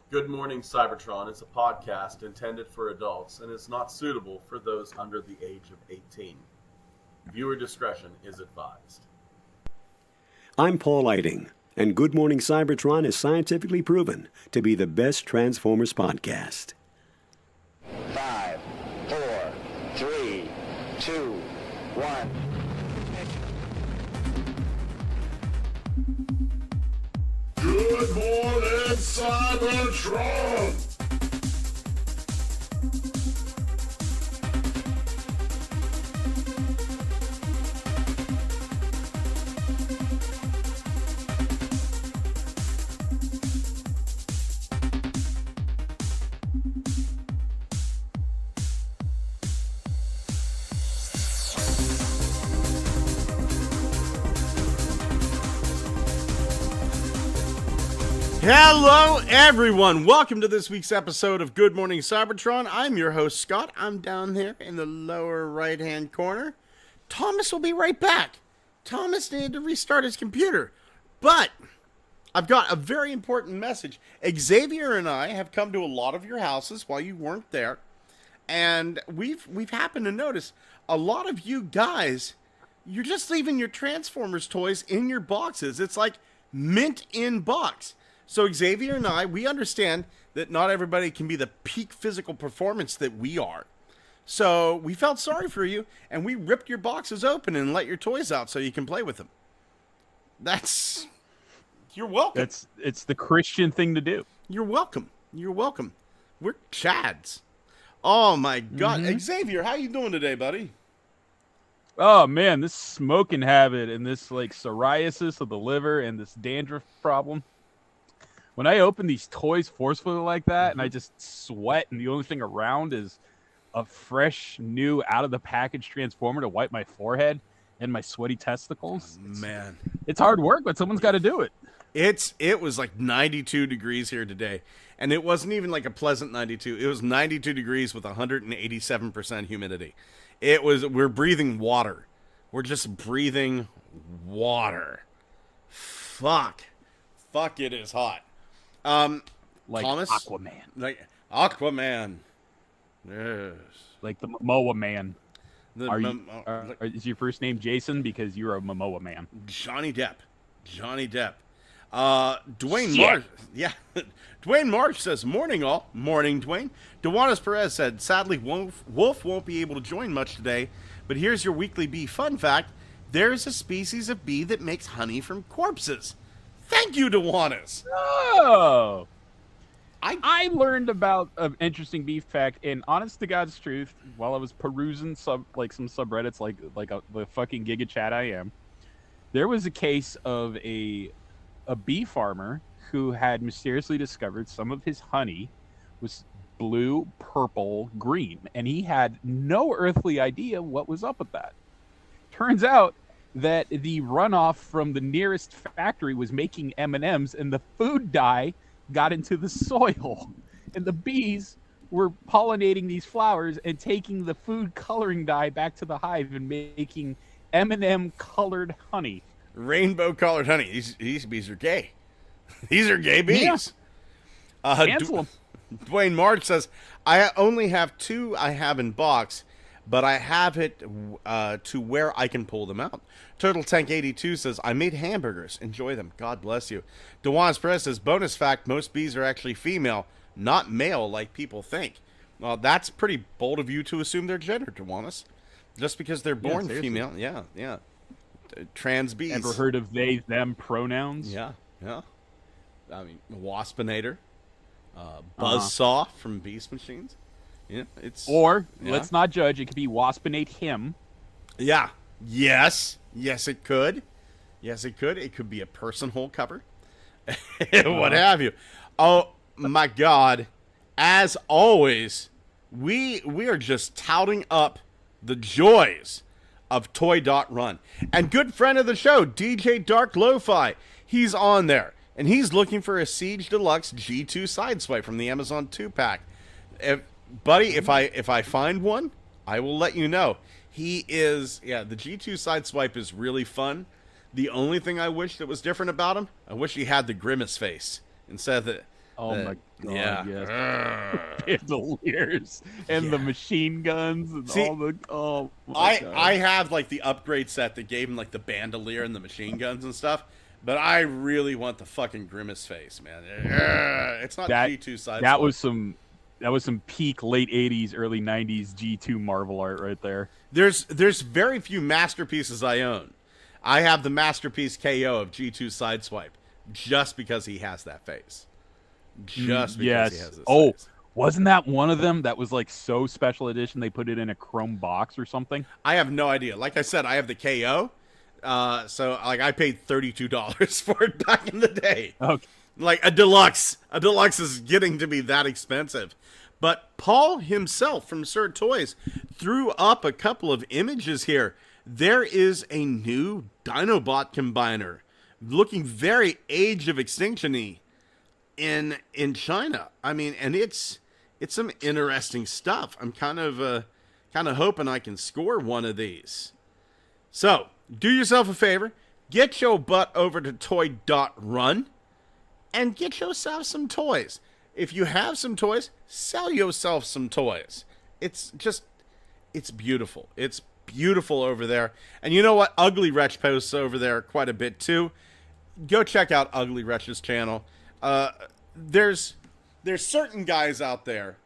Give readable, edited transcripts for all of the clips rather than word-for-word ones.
Good Morning Cybertron is a podcast intended for adults and is not suitable for those under the age of 18. Viewer discretion is advised. I'm Paul Lighting, and Good Morning Cybertron is scientifically proven to be the best Transformers podcast. 5, 4, 3, 2, 1. Good morning, Cybertron! Hello, everyone. Welcome to this week's episode of Good Morning Cybertron. I'm your host, Scott. I'm down there in the lower right-hand corner. Thomas will be right back. Thomas needed to restart his computer. But I've got a very important message. Xavier and I have come to a lot of your houses while you weren't there. And we've happened to notice a lot of you guys, you're just leaving your Transformers toys in your boxes. It's like mint in box. So Xavier and I, we understand that not everybody can be the peak physical performance that we are. So we felt sorry for you, and we ripped your boxes open and let your toys out so you can play with them. You're welcome. It's the Christian thing to do. You're welcome. You're welcome. We're Chads. Oh my God. Xavier, how you doing today, buddy? Oh man, this smoking habit and this like psoriasis of the liver and this dandruff problem. When I open these toys forcefully like that and I just sweat and the only thing around is a fresh, new, out-of-the-package Transformer to wipe my forehead and my sweaty testicles. Man. It's hard work, but someone's got to do it. It was like 92 degrees here today, and it wasn't even like a pleasant 92. It was 92 degrees with 187% humidity. We're breathing water. We're just breathing water. Fuck, it is hot. Like Thomas? Aquaman. Like Aquaman. Yes. Like the Momoa Man. The Is your first name Jason because you're a Momoa Man? Johnny Depp. Dwayne Marsh. Yeah. Dwayne Marsh says, morning all. Morning, Dwayne. Dewanis Perez said, sadly, Wolf won't be able to join much today, but here's your weekly bee fun fact. There's a species of bee that makes honey from corpses. Thank you, Dewanis. Oh. I learned about an interesting bee fact, and honest to God's truth, while I was perusing some subreddits like the fucking Giga Chat I am, there was a case of a bee farmer who had mysteriously discovered some of his honey was blue, purple, green, and he had no earthly idea what was up with that. Turns out that the runoff from the nearest factory was making M&Ms, and the food dye got into the soil, and the bees were pollinating these flowers and taking the food coloring dye back to the hive and making M&M colored honey. Rainbow colored honey. These bees are gay. These are gay bees. Yeah. Cancel them. Dwayne March says, I only have 2 I have in box, but I have it to where I can pull them out. Turtle Tank 82 says, I made hamburgers. Enjoy them. God bless you. Dewan Press says, bonus fact, most bees are actually female, not male like people think. Well, that's pretty bold of you to assume their gender, Dewanis. Just because they're born female. Yeah. Trans bees. Ever heard of they, them pronouns? Yeah. I mean, Waspinator. Buzzsaw from Beast Machines. Yeah, let's not judge. It could be Waspinate him. Yeah. Yes, it could. It could be a person hole cover. What have you. Oh, my God. As always, we are just touting up the joys of Toy.Run. And good friend of the show, DJ Dark Lo-Fi, he's on there. And he's looking for a Siege Deluxe G2 Sideswipe from the Amazon 2-pack. Buddy, if I find one, I will let you know. The G2 Sideswipe is really fun. The only thing I wish that was different about him, I wish he had the grimace face instead Oh my god, yeah. yes. Bandoliers and the machine guns and See, all the my god. I have like the upgrade set that gave him like the bandolier and the machine guns and stuff, but I really want the fucking Grimace face, man. It's not G2 side. That was some peak late 80s, early 90s G2 Marvel art right there. There's very few masterpieces I own. I have the masterpiece KO of G2 Sideswipe just because he has that face. Just because he has this face. Wasn't that one of them that was like so special edition they put it in a chrome box or something? I have no idea. Like I said, I have the KO. So like I paid $32 for it back in the day. Okay. Like a deluxe. A deluxe is getting to be that expensive. But Paul himself from Sir Toys threw up a couple of images here. There is a new Dinobot combiner looking very Age of Extinction-y in China. I mean, and it's some interesting stuff. I'm kind of hoping I can score one of these. So, do yourself a favor, get your butt over to toy.run and get yourself some toys. If you have some toys, sell yourself some toys. It's beautiful. It's beautiful over there. And you know what? Ugly Wretch posts over there quite a bit too. Go check out Ugly Wretch's channel. There's certain guys out there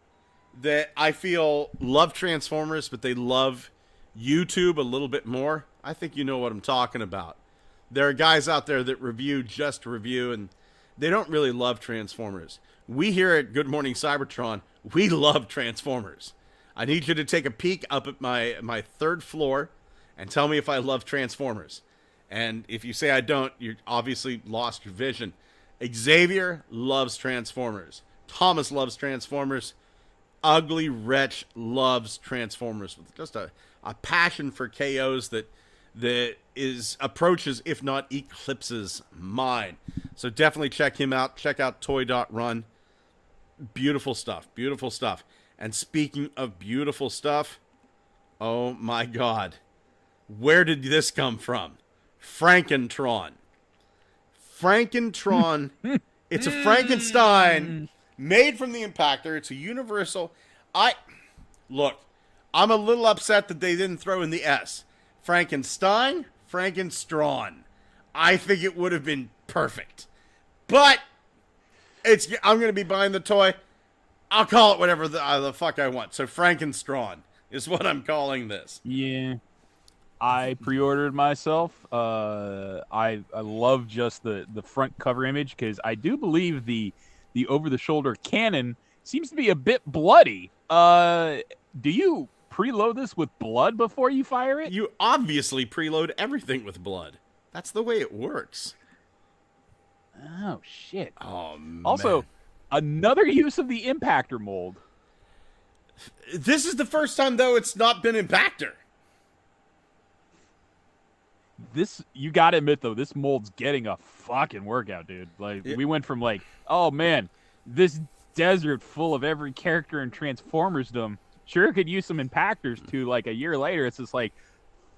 that I feel love Transformers, but they love YouTube a little bit more. I think you know what I'm talking about. There are guys out there that review just to review, and they don't really love Transformers. We here at Good Morning Cybertron, we love Transformers. I need you to take a peek up at my third floor and tell me if I love Transformers. And if you say I don't, you obviously lost your vision. Xavier loves Transformers. Thomas loves Transformers. Ugly Wretch loves Transformers with just a passion for KOs that approaches, if not eclipses, mine. So definitely check him out. Check out toy.run. Beautiful stuff. Beautiful stuff. And speaking of beautiful stuff, oh my god. Where did this come from? Frankentron. Frankentron. It's a Frankenstein made from the Impactor. It's a universal. Look, I'm a little upset that they didn't throw in the S. Frankenstein, Frankenstrawn. I think it would have been perfect. But I'm going to be buying the toy. I'll call it whatever the fuck I want. So Frankenstrawn is what I'm calling this. Yeah. I pre-ordered myself. I love just the front cover image because I do believe the over-the-shoulder cannon seems to be a bit bloody. Do you preload this with blood before you fire it? You obviously preload everything with blood. That's the way it works. Oh, shit. Oh, man. Also, another use of the Impactor mold. This is the first time, though, it's not been Impactor. This, you gotta admit, though, this mold's getting a fucking workout, dude. Like, we went from, like, oh, man, this desert full of every character in Transformersdom sure could use some Impactors to, like, a year later, it's just like,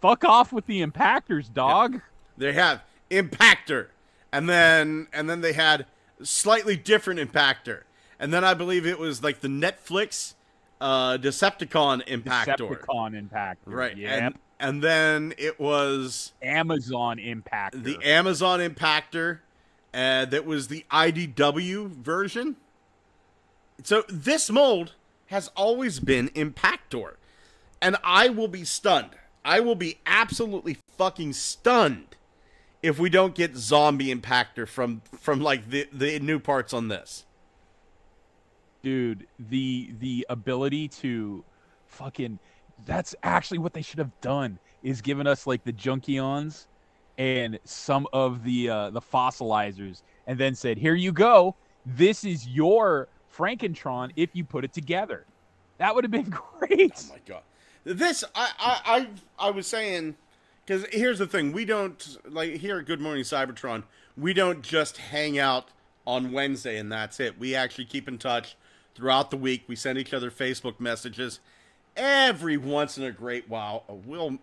fuck off with the Impactors, dog. Yep. They have Impactor. And then they had slightly different Impactor. And then I believe it was like the Netflix Decepticon Impactor. Decepticon Impactor. Right. Yep. And then it was Amazon Impactor. The Amazon Impactor. That was the IDW version. So this mold has always been Impactor. And I will be stunned. I will be absolutely fucking stunned if we don't get Zombie Impactor from like the new parts on this. Dude, the ability to fucking, that's actually what they should have done, is given us like the Junkions and some of the fossilizers, and then said, here you go, this is your Frankentron if you put it together. That would have been great. Oh my god. This I was saying, because here's the thing, we don't, like, here at Good Morning Cybertron, we don't just hang out on Wednesday and that's it. We actually keep in touch throughout the week. We send each other Facebook messages. Every once in a great while, we'll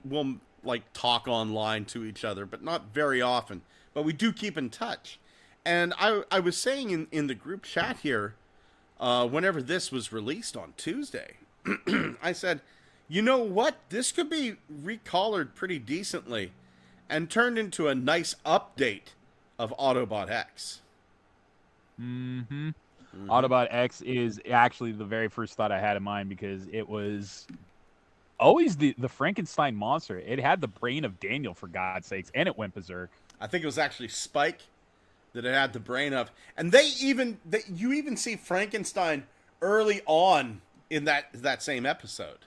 like talk online to each other, but not very often. But we do keep in touch. And I was saying in the group chat here, whenever this was released on Tuesday, I said, you know what? This could be recolored pretty decently and turned into a nice update of Autobot X. Mm-hmm. Autobot X is actually the very first thought I had in mind because it was always the Frankenstein monster. It had the brain of Daniel, for God's sakes, and it went berserk. I think it was actually Spike that it had the brain of. And you even see Frankenstein early on in that same episode.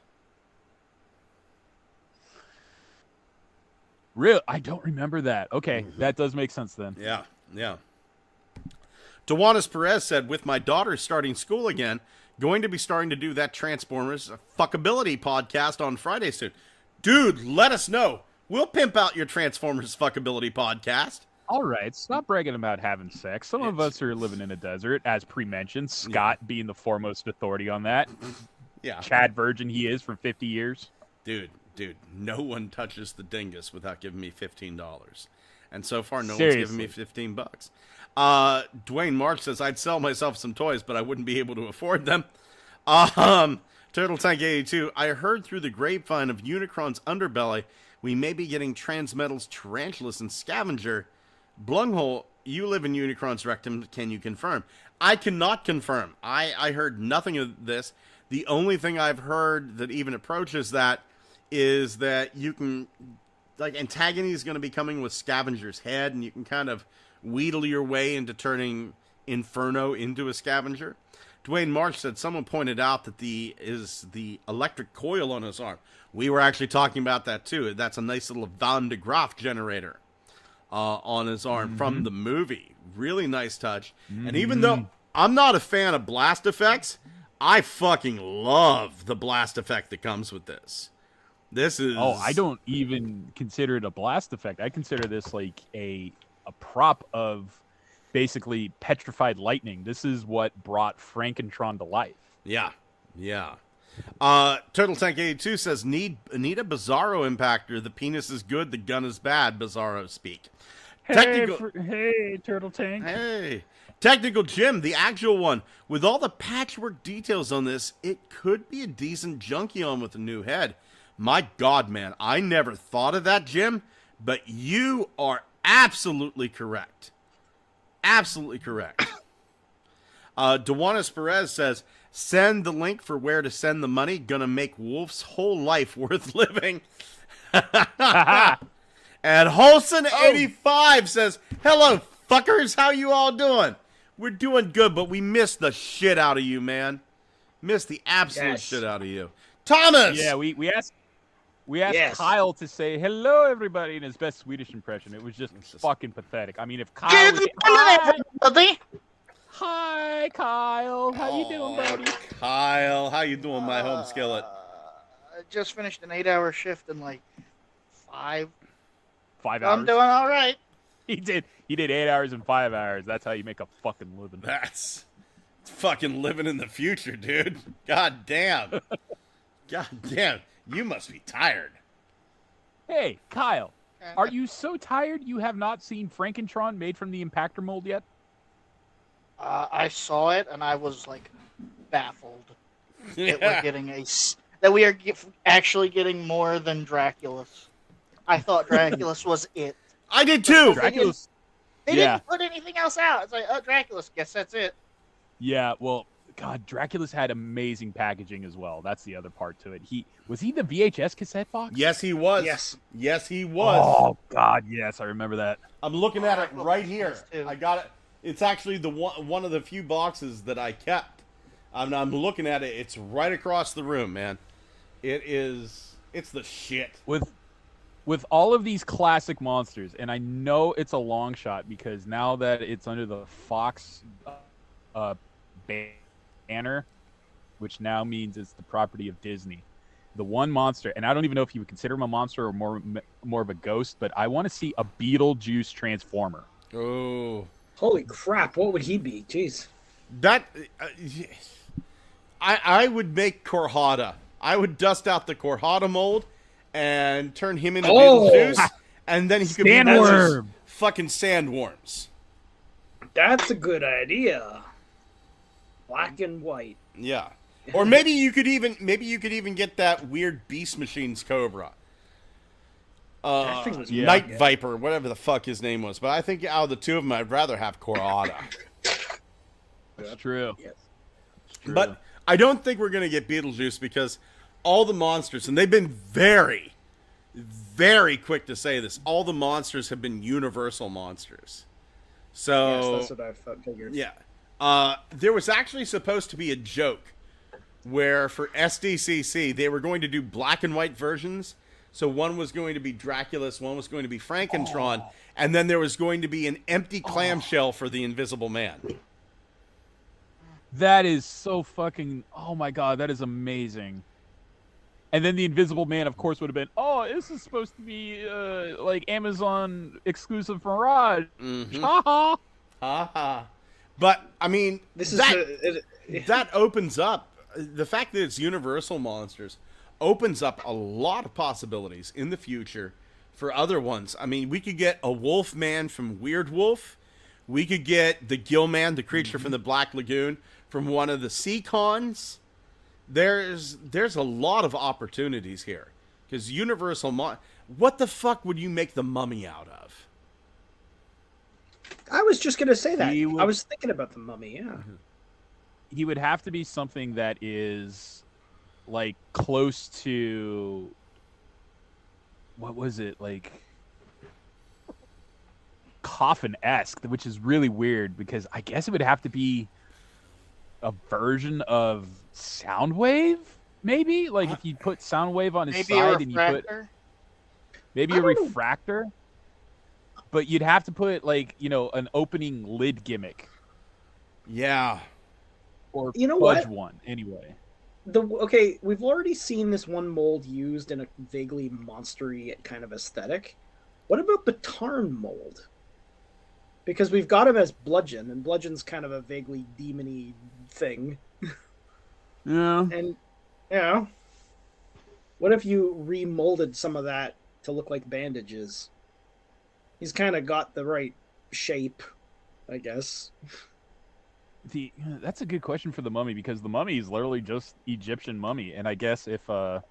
Real? I don't remember that. Okay, that does make sense then. Yeah. Tawanis Perez said, with my daughter starting school again, going to be starting to do that Transformers Fuckability podcast on Friday soon. Dude, let us know. We'll pimp out your Transformers Fuckability podcast. All right, stop bragging about having sex. Some of us are living in a desert, as pre-mentioned. Scott being the foremost authority on that. Yeah. Chad Virgin he is for 50 years. Dude, no one touches the dingus without giving me $15. And so far, no Seriously. one's given me $15. Dwayne March says, I'd sell myself some toys, but I wouldn't be able to afford them. Turtle Tank 82, I heard through the grapevine of Unicron's underbelly, we may be getting Transmetal's Tarantulas and Scavenger. Blunghole, you live in Unicron's rectum. Can you confirm? I cannot confirm. I heard nothing of this. The only thing I've heard that even approaches that is that you can, like, Antagony is going to be coming with Scavenger's head, and you can kind of wheedle your way into turning Inferno into a Scavenger. Dwayne March said someone pointed out that the electric coil on his arm. We were actually talking about that too. That's a nice little Van de Graaff generator on his arm from the movie. Really nice touch. And even though I'm not a fan of blast effects, I fucking love the blast effect that comes with this. This is... Oh, I don't even consider it a blast effect. I consider this like a prop of basically petrified lightning. This is what brought Frankentron to life. Yeah. Turtle Tank 82 says, need a Bizarro impactor. The penis is good, the gun is bad, Bizarro speak. Hey, Turtle Tank. Hey. Technical Jim, the actual one. With all the patchwork details on this, it could be a decent Junkion with a new head. My God, man, I never thought of that, Jim, but you are absolutely correct. Absolutely correct. Dewanis Perez says, send the link for where to send the money. Gonna make Wolf's whole life worth living. And Holson85 says, hello, fuckers. How you all doing? We're doing good, but we missed the shit out of you, man. Missed the absolute shit out of you. Thomas! Yeah, we asked Kyle to say hello, everybody, in his best Swedish impression. It was just fucking pathetic. I mean, if Kyle Good was... morning, everybody. Hi, Kyle. How you doing, buddy? Kyle, how you doing, my home skillet? I just finished an 8-hour shift in like 5 5 hours. I'm doing all right. He did 8 hours and 5 hours. That's how you make a fucking living. That's fucking living in the future, dude. God damn. God damn. You must be tired. Hey, Kyle. Are you so tired you have not seen Frankentron made from the impactor mold yet? I saw it and I was like baffled that we are actually getting more than Draculus. I thought Draculus was it. I did too. Draculus. They didn't put anything else out. It's like, oh, Draculus. Guess that's it. Yeah, well, God, Draculus had amazing packaging as well. That's the other part to it. Was he the VHS cassette box? Yes, he was. Yes, he was. Oh God, yes, I remember that. I'm looking at it right here. Too. I got it. It's actually the one of the few boxes that I kept. I'm looking at it. It's right across the room, man. It's the shit. With all of these classic monsters, and I know it's a long shot because now that it's under the Fox banner, which now means it's the property of Disney, the one monster, and I don't even know if you would consider him a monster or more of a ghost, but I want to see a Beetlejuice Transformer. Oh. Holy crap, what would he be? Jeez. That... I would make Korhada. I would dust out the Korhada mold and turn him into Beetlejuice, and then he could be Sandworm. fucking sandworms. That's a good idea. Black and white. Yeah. Or maybe you could even get that weird Beast Machines Cobra. That thing was Night good. Viper, whatever the fuck his name was. But I think out of the two of them, I'd rather have Korada. It's true. Yes. It's true. But I don't think we're going to get Beetlejuice because all the monsters, and they've been very, very quick to say this, all the monsters have been universal monsters. So, Yes, that's what I figured. yeah. There was actually supposed to be a joke where for SDCC, they were going to do black and white versions. So one was going to be Draculus, one was going to be Frankentron, and then there was going to be an empty clamshell for the Invisible Man. That is so fucking... Oh my god, that is amazing. And then the Invisible Man, of course, would have been, oh, this is supposed to be, like, Amazon exclusive Mirage. Mm-hmm. Ha-ha! Ha-ha. But, I mean, that opens up... The fact that it's Universal Monsters opens up a lot of possibilities in the future for other ones. I mean, we could get a Wolf Man from Weird Wolf. We could get the Gill Man, the creature from the Black Lagoon, from one of the Seacons. There's a lot of opportunities here. Because what the fuck would you make the Mummy out of? I was just going to say that. He I was thinking about the Mummy, yeah. He would have to be something that is, like, close to... What was it? Like... Coffin-esque, which is really weird, because I guess it would have to be a version of Soundwave, maybe? Like, if you put Soundwave on his Maybe side a and you put... refractor? Maybe a refractor? But you'd have to put, like, you know, an opening lid gimmick. Yeah. Or You know fudge what? one, anyway. Okay, we've already seen this one mold used in a vaguely monstery kind of aesthetic. What about the Tarn mold? Because we've got him as Bludgeon, and Bludgeon's kind of a vaguely demony thing. Yeah. And, you know, what if you remolded some of that to look like bandages? He's kind of got the right shape, I guess. That's a good question for the Mummy, because the Mummy is literally just Egyptian mummy, and I guess if the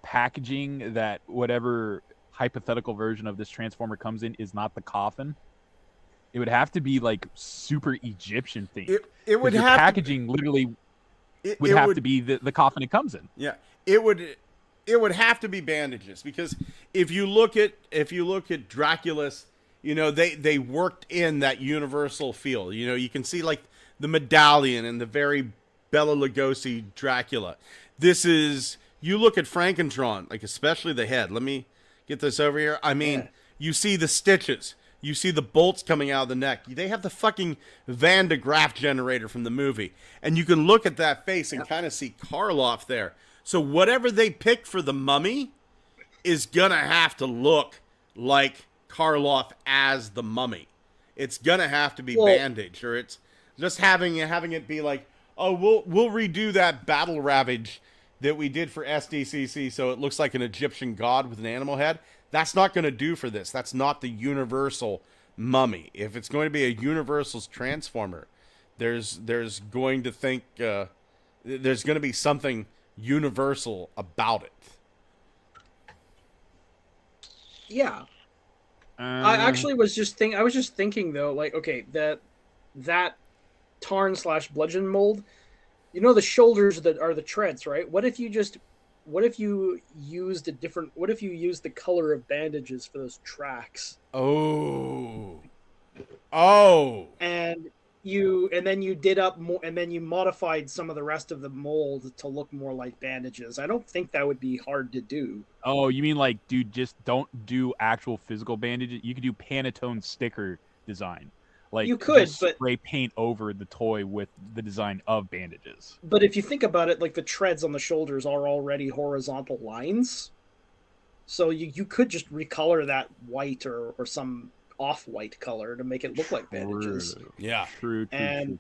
packaging that whatever hypothetical version of this Transformer comes in is not the coffin, it would have to be like super Egyptian themed. It would the have packaging literally would have to be the coffin it comes in. Yeah, it would have to be bandages, because if you look at Draculus, you know, they worked in that universal feel. You know, you can see like the medallion and the very Bela Lugosi Dracula. You look at Frankentron, like especially the head. Let me get this over here. I mean, You see the stitches. You see the bolts coming out of the neck. They have the fucking Van de Graaff generator from the movie. And you can look at that face and kind of see Karloff there. So whatever they pick for the Mummy is going to have to look like Karloff as the Mummy. It's going to have to be bandaged, or it's just having it be like, oh, we'll redo that Battle Ravage that we did for SDCC so it looks like an Egyptian god with an animal head. That's not going to do for this. That's not the universal Mummy. If it's going to be a Universal's Transformer, there's going to be something universal about it. Yeah. I actually was just thinking though, like, okay, that Tarn/Bludgeon mold, you know, the shoulders that are the treads, right? What if you used the color of bandages for those tracks? Oh. And then you did up more, and then you modified some of the rest of the mold to look more like bandages. I don't think that would be hard to do. Oh, you mean like, dude, just don't do actual physical bandages. You could do Pantone sticker design. Like, you could, but spray paint over the toy with the design of bandages. But if you think about it, like the treads on the shoulders are already horizontal lines, so you could just recolor that white or some off-white color to make it look like bandages. Yeah, true. And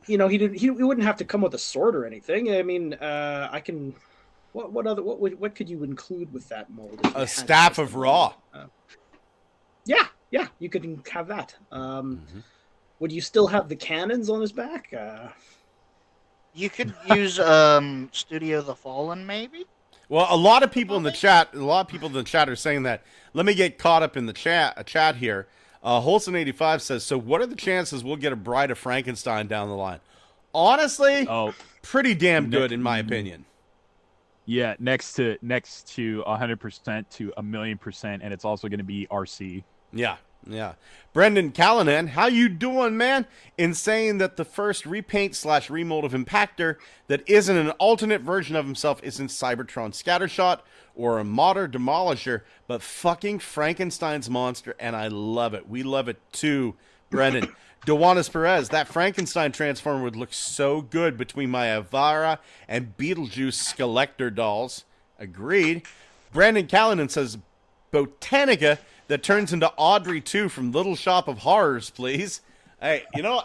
you know, he wouldn't have to come with a sword or anything. I mean, I can. What could you include with that mold? A staff of Ra. yeah, you could have that. Would you still have the cannons on his back? You could use Studio the Fallen, maybe. Well, a lot of people in the chat are saying that. Let me get caught up in the chat here. Holson85 says, so what are the chances we'll get a Bride of Frankenstein down the line? Honestly, pretty damn good in my opinion. Yeah, next to 100% to 1,000,000%, and it's also going to be RC. Yeah. Brendan Callanan, how you doing, man? In saying that the first repaint/remold of Impactor that isn't an alternate version of himself isn't Cybertron Scattershot or a modern Demolisher, but fucking Frankenstein's monster, and I love it. We love it too, Brendan. Dewanis Perez, that Frankenstein transformer would look so good between my Avara and Beetlejuice Skeletor dolls. Agreed. Brandon Callanan says, Botanica that turns into Audrey 2 from Little Shop of Horrors, please. Hey, you know,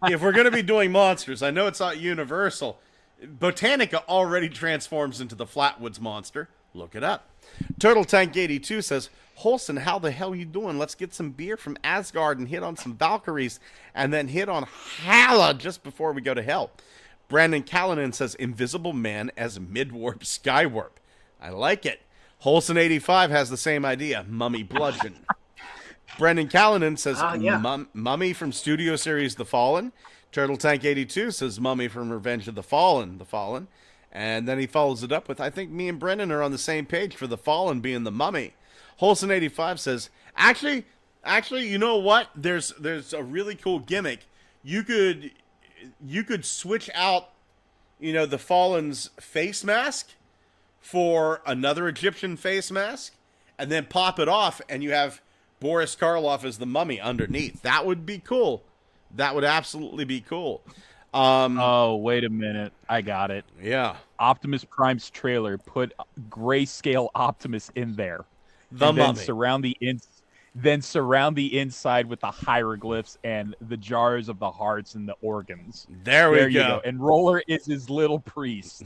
if we're going to be doing monsters, I know it's not Universal. Botanica already transforms into the Flatwoods monster. Look it up. Turtle Tank 82 says, Holson, how the hell you doing? Let's get some beer from Asgard and hit on some Valkyries and then hit on Hala just before we go to hell. Brandon Callanan says, Invisible Man as Midwarp Skywarp. I like it. Holson85 has the same idea. Mummy Bludgeon. Brendan Callanan says, Mummy from Studio Series The Fallen. Turtle Tank 82 says, Mummy from Revenge of the Fallen. And then he follows it up with, I think me and Brendan are on the same page for the Fallen being the Mummy. Holson85 says, actually, you know what? There's a really cool gimmick. You could switch out, the Fallen's face mask for another Egyptian face mask, and then pop it off, and you have Boris Karloff as the Mummy underneath. That would be cool. That would absolutely be cool. Oh, wait a minute. I got it. Yeah. Optimus Prime's trailer put grayscale Optimus in there. The Mummy. Then surround the inside with the hieroglyphs and the jars of the hearts and the organs. There we go. And Roller is his little priest.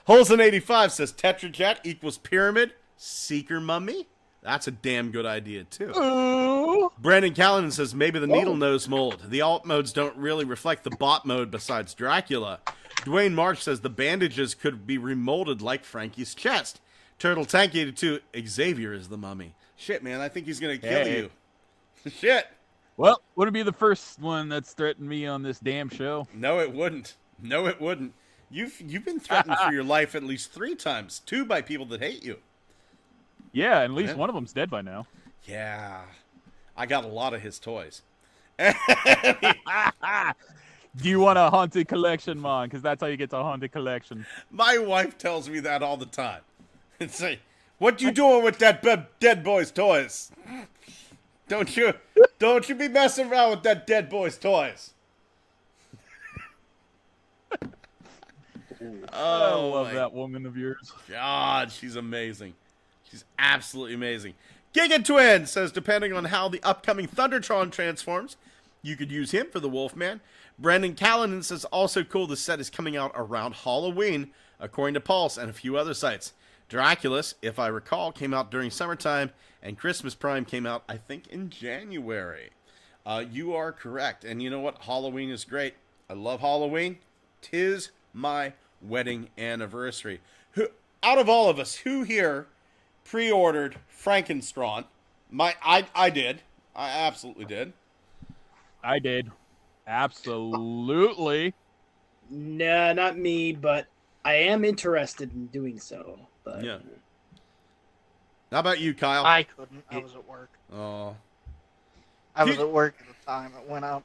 Holson85 says Tetrajet equals Pyramid Seeker Mummy. That's a damn good idea, too. Ooh. Brandon Callanan says maybe the needle nose mold. The alt modes don't really reflect the bot mode besides Dracula. Dwayne March says the bandages could be remolded like Frankie's chest. Turtle Tank 82, Xavier is the Mummy. Shit, man, I think he's going to kill you. Shit. Well, wouldn't be the first one that's threatened me on this damn show. No, it wouldn't. You've been threatened for your life at least 3 times. 2 by people that hate you. Yeah, at least one of them's dead by now. Yeah. I got a lot of his toys. Do you want a haunted collection, Mon? Because that's how you get to a haunted collection. My wife tells me that all the time. And say, what you doing with that dead boy's toys? Don't you be messing around with that dead boy's toys. I love that woman of yours. God, she's amazing. She's absolutely amazing. Giga Twin says, depending on how the upcoming Thundertron transforms, you could use him for the Wolfman. Brandon Callanan says, also cool, the set is coming out around Halloween, according to Pulse and a few other sites. Draculus, if I recall, came out during summertime, and Christmas Prime came out, I think, in January. You are correct. And you know what? Halloween is great. I love Halloween. 'Tis my wedding anniversary. Out of all of us, who here pre-ordered Frankenstron? I did. I absolutely did. I did. Absolutely. Nah, not me, but I am interested in doing so. But yeah. How about you, Kyle? I couldn't. I was at work. Oh. I was at work at the time it went out.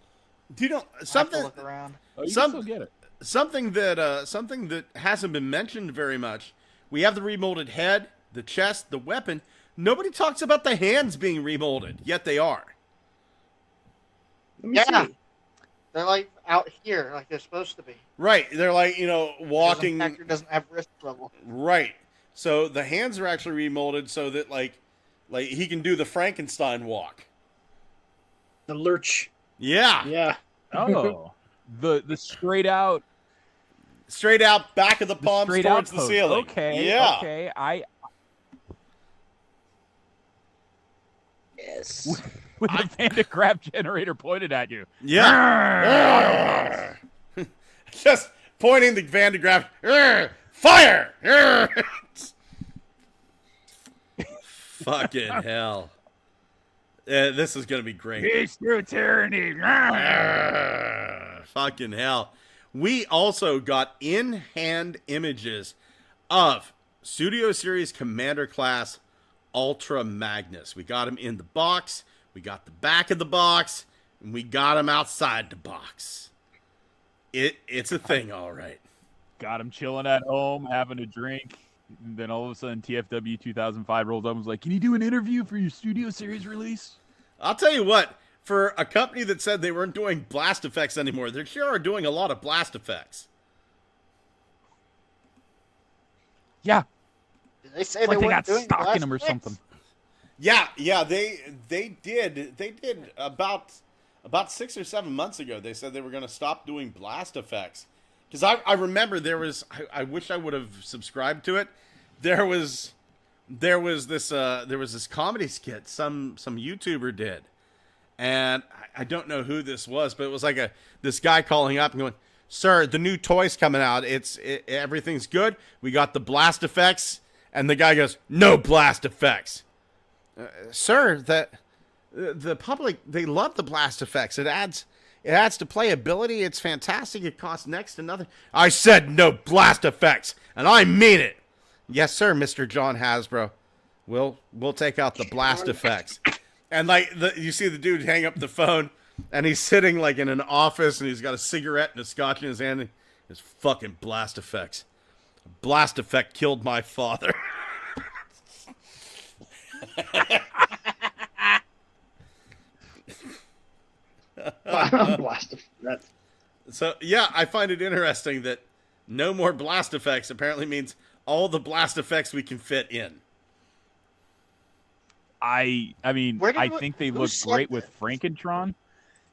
Do you know something? I have to look around. Oh, you can still get it. Something that hasn't been mentioned very much. We have the remolded head, the chest, the weapon. Nobody talks about the hands being remolded, yet they are. Yeah. They're like out here, like they're supposed to be. Right. They're like, walking. Actor doesn't have wrist level. Right. So the hands are actually remolded so that like he can do the Frankenstein walk. The lurch. Yeah. Yeah. Oh. the straight out back of the palms towards the ceiling. Okay. Yeah. Okay. Yes. with a Van de Graaff generator pointed at you. Yeah. Just pointing the Van de Graaff. Fire! Fucking hell. This is going to be great. Peace through tyranny. Fucking hell. We also got in-hand images of Studio Series Commander Class Ultra Magnus. We got him in the box, we got the back of the box, and we got him outside the box. It's a thing, all right. Got him chilling at home, having a drink. And then all of a sudden, TFW 2005 rolls up and was like, "Can you do an interview for your Studio Series release?" I'll tell you what, for a company that said they weren't doing blast effects anymore, they sure are doing a lot of blast effects. Did they say It's like they got weren't doing stock in them or blast effects? something. Yeah, they did about 6 or 7 months ago. They said they were going to stop doing blast effects. Because I remember there was, I wish I would have subscribed to it. There was this comedy skit some YouTuber did, and I don't know who this was, but it was like this guy calling up and going, "Sir, the new toy's coming out. Everything's good. We got the blast effects." And the guy goes, "No blast effects, sir. The public, they love the blast effects. It adds to playability. It's fantastic. It costs next to nothing." "I said no blast effects, and I mean it." "Yes, sir, Mr. John Hasbro. We'll take out the blast effects." And like you see the dude hang up the phone, and he's sitting like in an office, and he's got a cigarette and a scotch in his hand. And it's fucking blast effects. A blast effect killed my father. Blast. That's So yeah, I find it interesting that no more blast effects apparently means all the blast effects we can fit in. I mean, Where did I we- think they who look said great this? with Frankentron,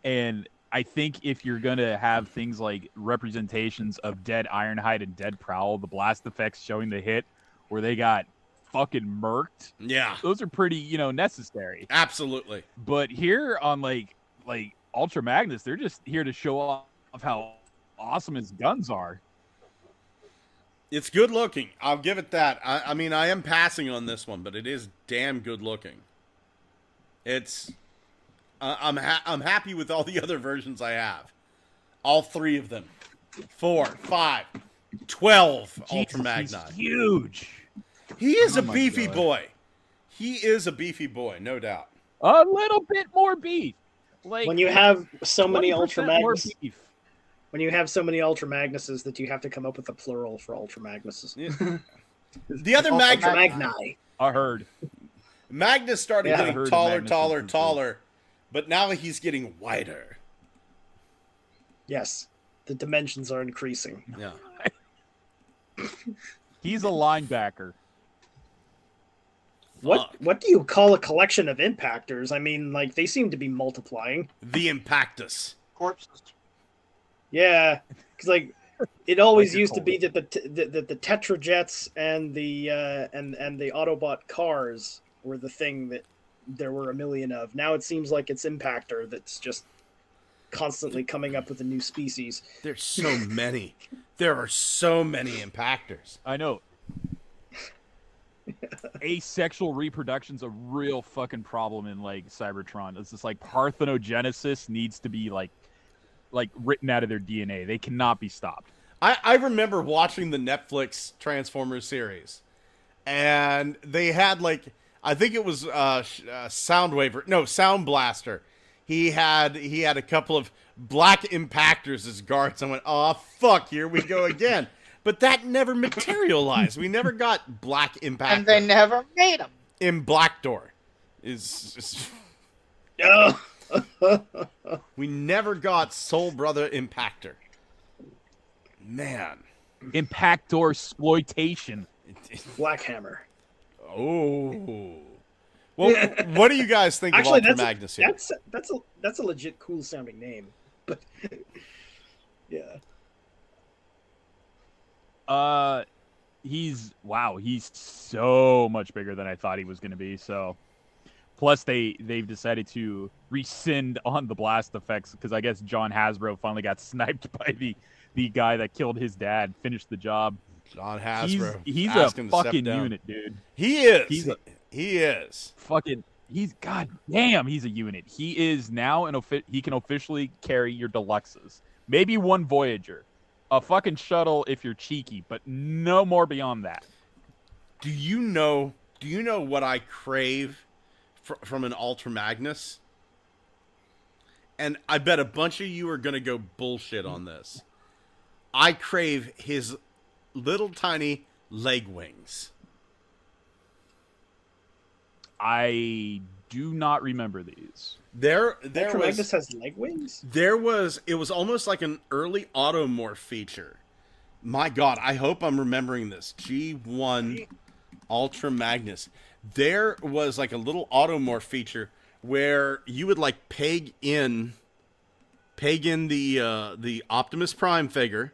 and I think if you're gonna have things like representations of Dead Ironhide and Dead Prowl, the blast effects showing the hit where they got fucking murked, Yeah, those are pretty, necessary. absolutely. But here on like Ultra Magnus, they're just here to show off how awesome his guns are. It's good looking. I'll give it that. I mean, I am passing on this one, but it is damn good looking. It's. I'm happy with all the other versions I have. All 3 of them. 4, 5, 12 Ultra Jesus, Magni. he's huge. He is Oh a my beefy God. boy. He is a beefy boy, no doubt. A little bit more beef. Like when you have so many Ultra 20% more Magnus, beef. when you have so many Ultra Magnuses that you have to come up with a plural for Ultra Magnuses. Yeah. The other Ultra Magnus, Magni. I heard. Magnus started Yeah. I getting heard taller, Magnus taller, was pretty taller, but now he's getting wider. Yes, the dimensions are increasing. Yeah. He's a linebacker. What do you call a collection of impactors? I mean, like they seem to be multiplying. The Impactus. Corpses. Yeah, because like it always Like you used to called be that the Tetrajets and the Autobot cars were the thing that there were a million of. Now it seems like it's Impactor that's just constantly coming up with a new species. There's so many. There are so many Impactors. I know. Asexual reproduction's a real fucking problem in like Cybertron. It's just like parthenogenesis needs to be like written out of their DNA. They cannot be stopped. I remember watching the Netflix Transformers series, and they had like, I think it was Sound Blaster. He had a couple of black Impactors as guards. I went, oh fuck, here we go again. But that never materialized. We never got black Impactor. And they never made them. In Black Door is we never got Soul Brother Impactor. Man. Impactor exploitation. Black Hammer. Oh. Well, what do you guys think Actually, of Ultra Magnus here? that's a legit cool sounding name. But yeah. He's so much bigger than I thought he was going to be. So, Plus, they've decided to rescind on the blast effects because I guess John Hasbro finally got sniped by the guy that killed his dad. Finished the job. John Hasbro. He's a fucking unit, dude. He is. He is. Fucking. He's goddamn. He's a unit. He is now he can officially carry your deluxes. Maybe one Voyager, a fucking shuttle if you're cheeky, but no more beyond that. Do you know what I crave from an Ultra Magnus? And I bet a bunch of you are going to go bullshit on this. I crave his little tiny leg wings. I do not remember these. Ultra Magnus has leg wings? It was almost like an early Automorph feature. My God, I hope I'm remembering this. G1 Ultra Magnus. There was like a little Automorph feature where you would like peg in the Optimus Prime figure,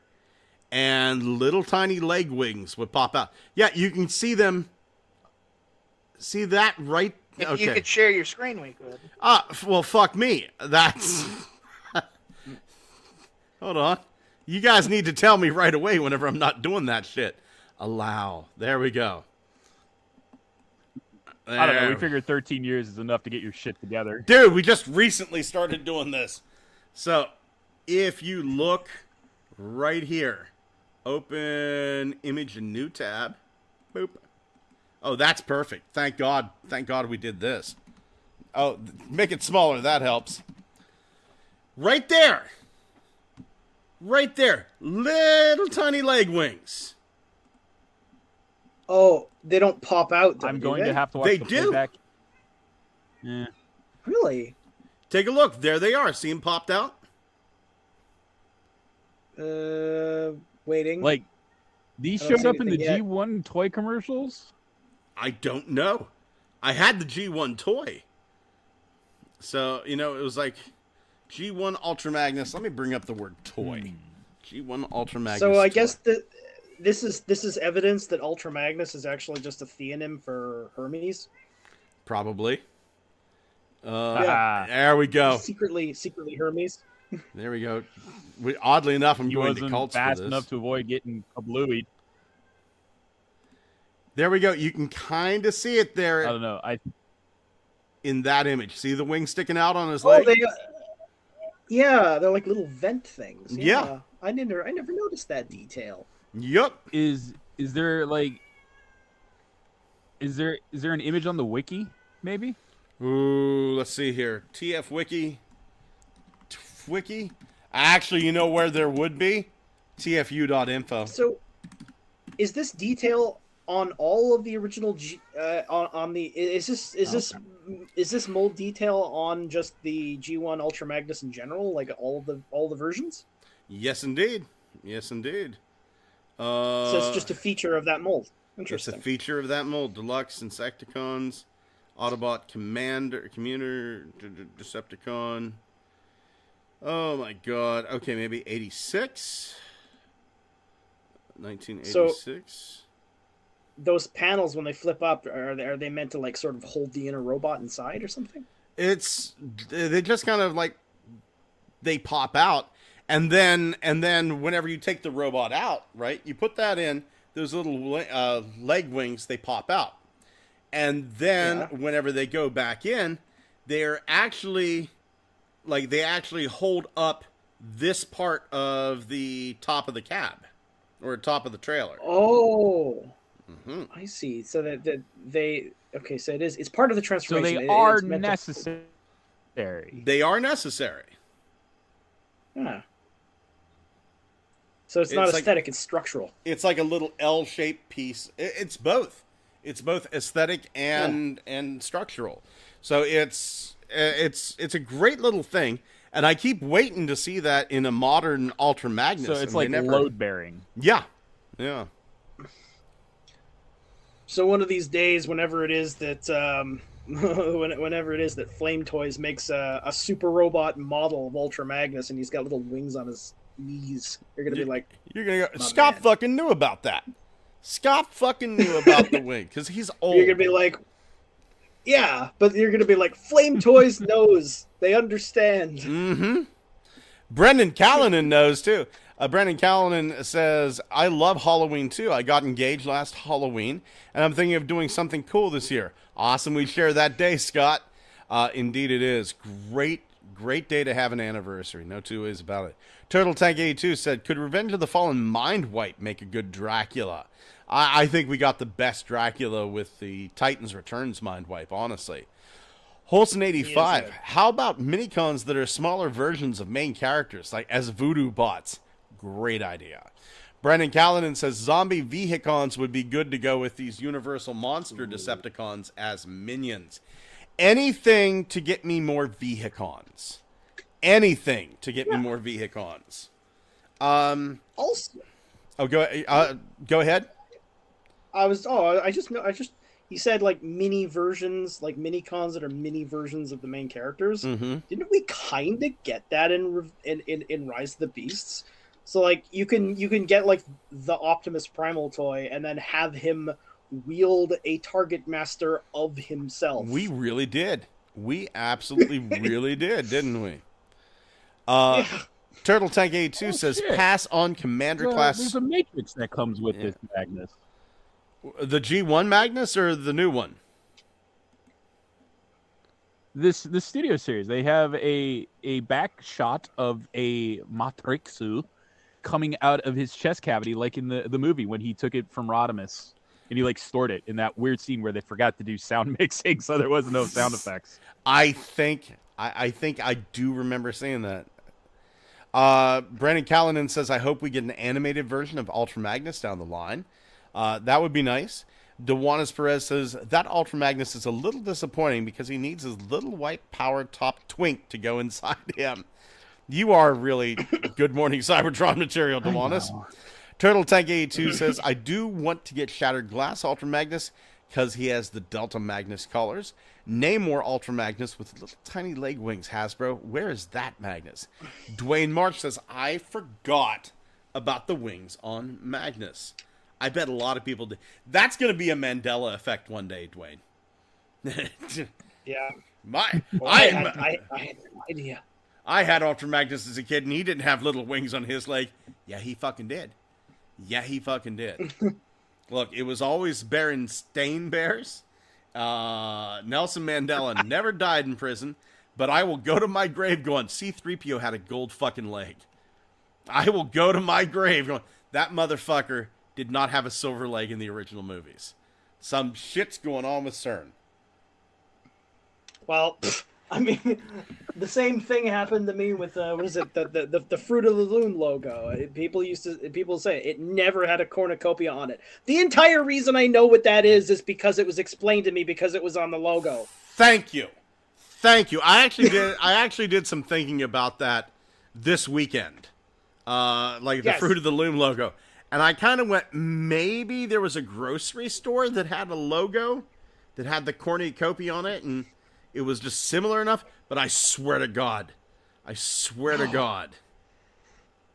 and little tiny leg wings would pop out. Yeah, you can see them. See that right? If okay. you could share your screen, we could. Well, fuck me. That's. Hold on. You guys need to tell me right away whenever I'm not doing that shit. Allow. There we go. I don't know. We figured 13 years is enough to get your shit together. Dude, we just recently started doing this. So, if you look right here, open image and new tab. Boop. Oh, that's perfect. Thank God. Thank God we did this. Oh, make it smaller. That helps. Right there. Right there. Little tiny leg wings. Oh, they don't pop out, though, I'm going do to have to watch They the do. playback. Yeah. Really? Take a look. There they are. See them popped out? Waiting. Like, these I don't showed see up in the anything yet. G1 toy commercials? I don't know. I had the G1 toy. So, it was like G1 Ultra Magnus. Let me bring up the word toy. G1 Ultra Magnus. So I toy. guess that this is evidence that Ultra Magnus is actually just a theonym for Hermes. Probably. Yeah. There we go. Secretly Hermes. There we go. Oddly enough, I'm He going to wasn't cults for fast this. enough to avoid getting kablooied. There we go. You can kind of see it I there don't know. in that image. See the wing sticking out on his Oh, leg? they're like little vent things. Yeah. I never noticed that detail. Yup. Is there like is there an image on the wiki maybe? Ooh, let's see here. TF Wiki. Wiki? Actually, you know where there would be? TFU.info. So, is this detail on all of the original is this mold detail on just the G1 Ultra Magnus in general, like all the versions? Yes, indeed. Yes, indeed. So it's just a feature of that mold. It's Interesting. a feature of that mold. Deluxe Insecticons, Autobot Commander, Decepticon. Oh my God. Okay, maybe 86? 1986? Those panels, when they flip up, are they meant to like sort of hold the inner robot inside or something? They just kind of like, they pop out. And then whenever you take the robot out, right, you put that in, those little leg wings, they pop out. And then whenever they go back in, they're actually, like, they actually hold up this part of the top of the cab or top of the trailer. Oh, I see. So that so it's part of the So transformation. they are It's meant to- necessary. They are necessary. Yeah. So it's not aesthetic; it's structural. It's like a little L-shaped piece. It's both. It's both aesthetic and structural. So it's a great little thing, and I keep waiting to see that in a modern Ultra Magnus. So it's and like load bearing. Yeah. So one of these days, whenever it is that whenever it is that Flame Toys makes a super robot model of Ultra Magnus, and he's got little wings on his knees, you're gonna be like, You're gonna go. My Scott man. fucking knew about that. Scott fucking knew about the wing because he's old. you're gonna be like, Yeah, but you're gonna be like, Flame Toys knows. They understand. Mm-hmm. Brendan Callanan knows, too. Brendan Callanan says, I love Halloween, too. I got engaged last Halloween, and I'm thinking of doing something cool this year. Awesome we share that day, Scott. Indeed it is. Great day to have an anniversary. No two ways about it. Turtle Tank 82 said, could Revenge of the Fallen Mind Wipe make a good Dracula? I think we got the best Dracula with the Titans Returns Mind Wipe, honestly. Holson 85, how about minicons that are smaller versions of main characters, like as voodoo bots? Great idea. Brendan Callanan says zombie vehicons would be good to go with these Universal Monster Decepticons as minions. Anything to get me more vehicons. Anything to get me more vehicons. Also, go ahead. He said like mini versions, like mini cons that are mini versions of the main characters. Mm-hmm. Didn't we kind of get that in Rise of the Beasts? So like you can get like the Optimus Primal toy and then have him wield a target master of himself. We really did. We absolutely really did, didn't we? Turtle Tank 82 says pass on Commander class. There's a Matrix that comes with this Magnus. The G1 Magnus or the new one? The Studio series, they have a back shot of a Matrixu coming out of his chest cavity, like in the movie when he took it from Rodimus and he like stored it in that weird scene where they forgot to do sound mixing, so there was no sound effects. I think I do remember saying that. Brandon Callanan says, I hope we get an animated version of Ultra Magnus down the line. That would be nice. Dewanis Perez says, that Ultra Magnus is a little disappointing because he needs his little white power top twink to go inside him. You are really Good Morning Cybertron material, Dewanis. Turtle Tank 82 says, I do want to get Shattered Glass Ultra Magnus because he has the Delta Magnus colors. Namor Ultra Magnus with little tiny leg wings, Hasbro. Where is that Magnus? Dwayne March says, I forgot about the wings on Magnus. I bet a lot of people did. That's going to be a Mandela effect one day, Dwayne. Yeah. I had no idea. I had Ultra Magnus as a kid, and he didn't have little wings on his leg. Yeah, he fucking did. Look, it was always Baron Stain Bears. Nelson Mandela never died in prison, but I will go to my grave going, C-3PO had a gold fucking leg. I will go to my grave going, that motherfucker did not have a silver leg in the original movies. Some shit's going on with CERN. Well, I mean, the same thing happened to me with the Fruit of the Loom logo. People say it never had a cornucopia on it. The entire reason I know what that is because it was explained to me because it was on the logo. Thank you. I actually did some thinking about that this weekend. The Fruit of the Loom logo. And I kind of went, maybe there was a grocery store that had a logo that had the cornucopia on it, and it was just similar enough, but I swear to God.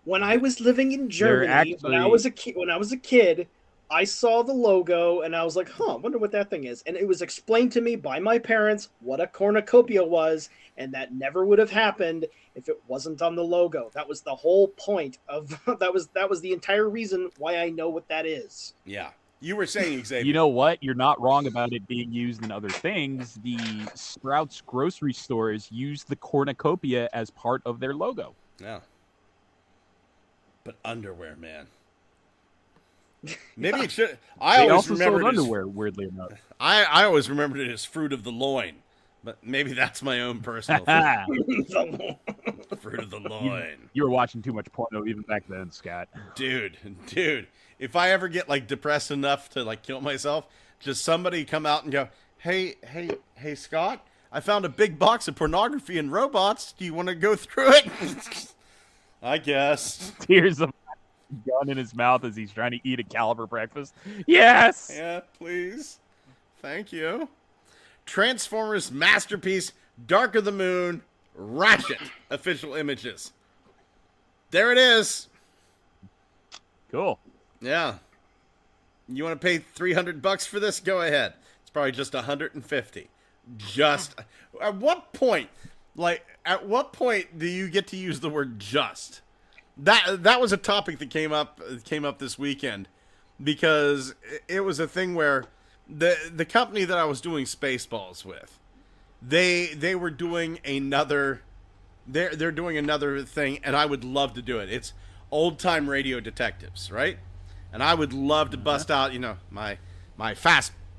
When I was living in Germany, when I was a kid, I saw the logo and I was like, I wonder what that thing is. And it was explained to me by my parents what a cornucopia was, and that never would have happened if it wasn't on the logo. That was the whole point of that was the entire reason why I know what that is. Yeah. You were saying, Xavier. You know what? You're not wrong about it being used in other things. The Sprouts grocery stores use the cornucopia as part of their logo. Yeah. But underwear, man. Maybe it should. I always remembered underwear, weirdly enough. I always remembered it as Fruit of the Loin. But maybe that's my own personal thing. Fruit of the Loin. You were watching too much porno even back then, Scott. Dude. If I ever get depressed enough to kill myself, just somebody come out and go, Hey, Scott, I found a big box of pornography and robots. Do you want to go through it? I guess. Tears of gun in his mouth as he's trying to eat a Caliber breakfast. Yes. Yeah, please. Thank you. Transformers Masterpiece, Dark of the Moon, Ratchet official images. There it is. Cool. Yeah. You want to pay $300 for this? Go ahead. It's probably just $150. Just at what point do you get to use the word just? That was a topic that came up this weekend, because it was a thing where the company that I was doing Spaceballs with, they were doing another they're doing another thing, and I would love to do it. It's old time radio detectives, right? And I would love to bust out, my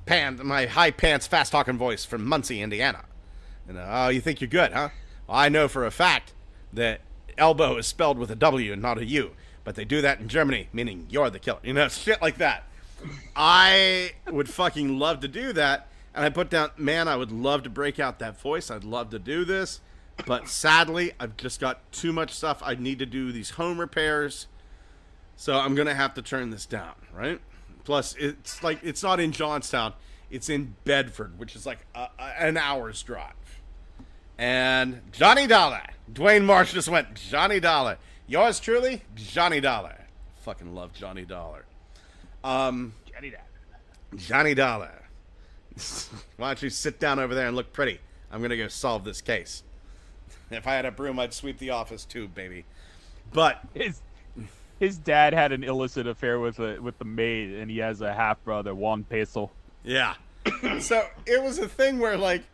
high pants, fast talking voice from Muncie, Indiana. Oh, you think you're good, huh? Well, I know for a fact that elbow is spelled with a W and not a U, but they do that in Germany, meaning you're the killer. Shit like that. I would fucking love to do that. And I put down, man, I would love to break out that voice. I'd love to do this. But sadly, I've just got too much stuff. I need to do these home repairs. So I'm going to have to turn this down, right? Plus, it's not in Johnstown. It's in Bedford, which is like an hour's drive. And Johnny Dollar. Dwayne Marsh just went, Johnny Dollar. Yours truly, Johnny Dollar. Fucking love Johnny Dollar. Johnny Dollar. Johnny Dollar. Why don't you sit down over there and look pretty? I'm going to go solve this case. If I had a broom, I'd sweep the office too, baby. But his dad had an illicit affair with the maid, and he has a half brother, Juan Peso. Yeah. So it was a thing where, like,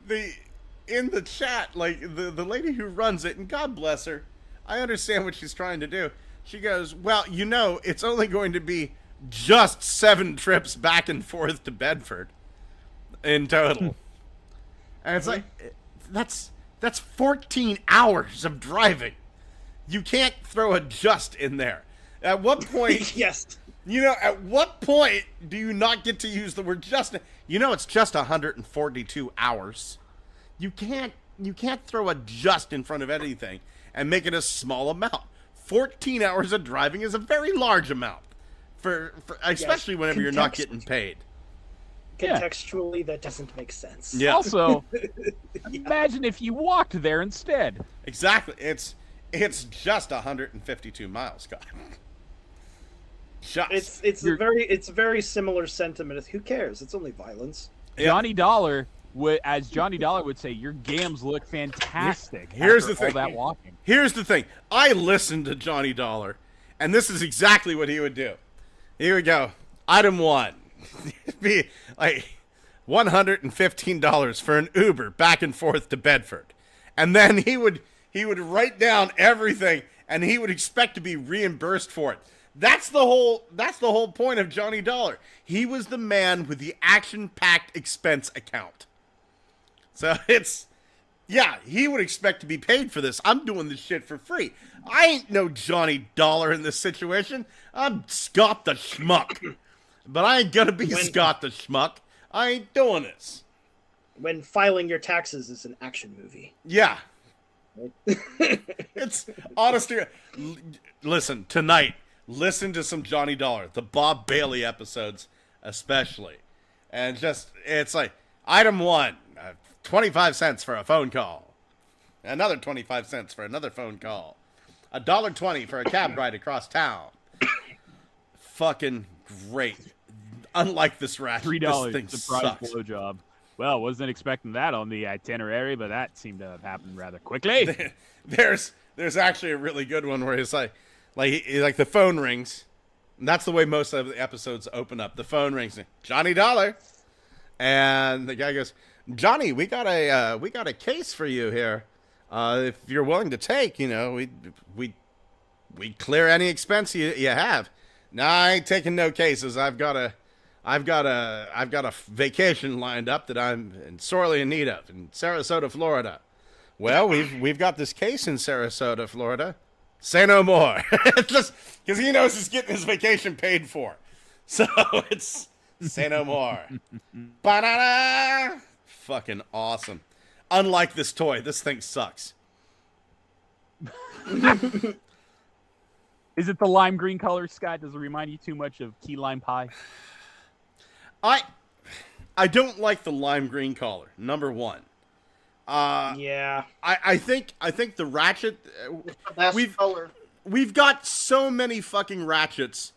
in the chat, like, the lady who runs it, and God bless her, I understand what she's trying to do. She goes, well, it's only going to be just 7 trips back and forth to Bedford in total. And it's like, that's 14 hours of driving. You can't throw a just in there. At what point... Yes. At what point do you not get to use the word just? It's just 142 hours. You can't throw a just in front of anything and make it a small amount. 14 hours of driving is a very large amount, for especially whenever you're not getting paid. Contextually, that doesn't make sense. Yeah. Also, imagine if you walked there instead. Exactly. It's just 152 miles, Scott. Just. It's a very similar sentiment. Who cares? It's only violence. Johnny Dollar as Johnny Dollar would say, your gams look fantastic. Here's the thing. All that walking. Here's the thing. I listened to Johnny Dollar, and this is exactly what he would do. He would go, item 1. It'd be like $115 for an Uber back and forth to Bedford. And then he would write down everything, and he would expect to be reimbursed for it. That's the whole point of Johnny Dollar. He was the man with the action-packed expense account. So he would expect to be paid for this. I'm doing this shit for free. I ain't no Johnny Dollar in this situation. I'm Scott the Schmuck. But I ain't gonna be Scott the Schmuck. I ain't doing this. When filing your taxes is an action movie. Yeah. It's honestly. Listen, tonight, listen to some Johnny Dollar, the Bob Bailey episodes especially. And it's like, item 1, 25 cents for a phone call. Another 25 cents for another phone call. $1.20 for a cab ride across town. Fucking great. Unlike this ratchet, $3 this thing surprise sucks. blowjob. Well, wasn't expecting that on the itinerary, but that seemed to have happened rather quickly. There's actually a really good one where it's like the phone rings. And that's the way most of the episodes open up. The phone rings, Johnny Dollar, and the guy goes, Johnny, we got a case for you here. If you're willing to take, we clear any expense you have. No, I ain't taking no cases. I've got a vacation lined up that I'm sorely in need of in Sarasota, Florida. Well, we've got this case in Sarasota, Florida. Say no more. Just because he knows he's getting his vacation paid for. So it's say no more. Ba-da-da! Fucking awesome. Unlike this toy, this thing sucks. Is it the lime green color, Scott? Does it remind you too much of key lime pie? I don't like the lime green color. Number 1. Yeah. I think the ratchet. It's the best color. We've got so many fucking ratchets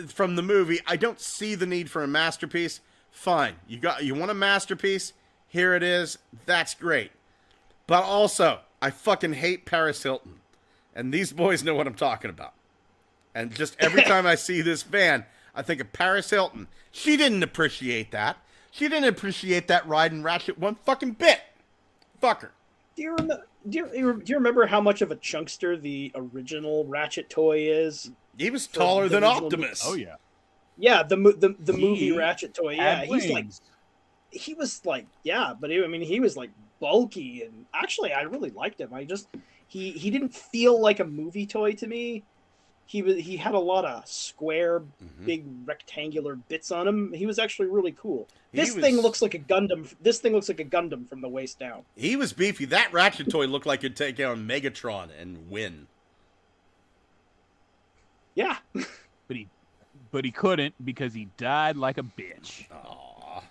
from the movie. I don't see the need for a masterpiece. Fine, you want a masterpiece? Here it is. That's great. But also, I fucking hate Paris Hilton. And these boys know what I'm talking about. And just every time I see this van, I think of Paris Hilton. She didn't appreciate that. She didn't appreciate that ride in Ratchet one fucking bit. Fuck her. Do you remember how much of a chunkster the original Ratchet toy is? He was taller than original Optimus. Oh yeah. Yeah, the movie Ratchet toy. Yeah, Had he was like, he was like bulky, and actually, I really liked him. He didn't feel like a movie toy to me. He had a lot of square, big rectangular bits on him. He was actually really cool. This thing looks like a Gundam. This thing looks like a Gundam from the waist down. He was beefy. That Ratchet toy looked like it'd take on Megatron and win. Yeah. But he couldn't because he died like a bitch. Aww.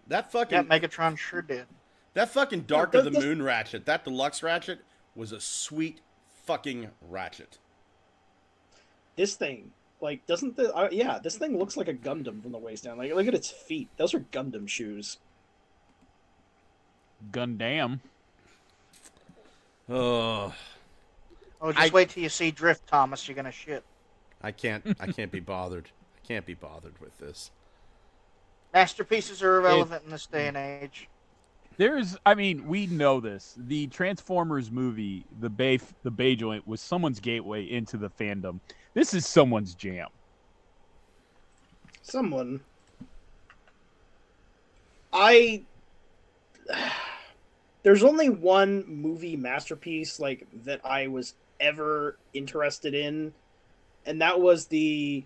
That fucking... Yeah, Megatron sure did. That fucking Dark of the Moon Ratchet, that deluxe Ratchet, was a sweet fucking Ratchet. This thing, like, this thing looks like a Gundam from the waist down. Like, look at its feet. Those are Gundam shoes. Gundam. Oh, just wait till you see Drift, Thomas. You're gonna shit. I can't be bothered. I can't be bothered with this. Masterpieces are irrelevant in this day and age. We know this. The Transformers movie, the Bay joint, was someone's gateway into the fandom. This is someone's jam. Someone. There's only one movie masterpiece like that I was ever interested in, and that was the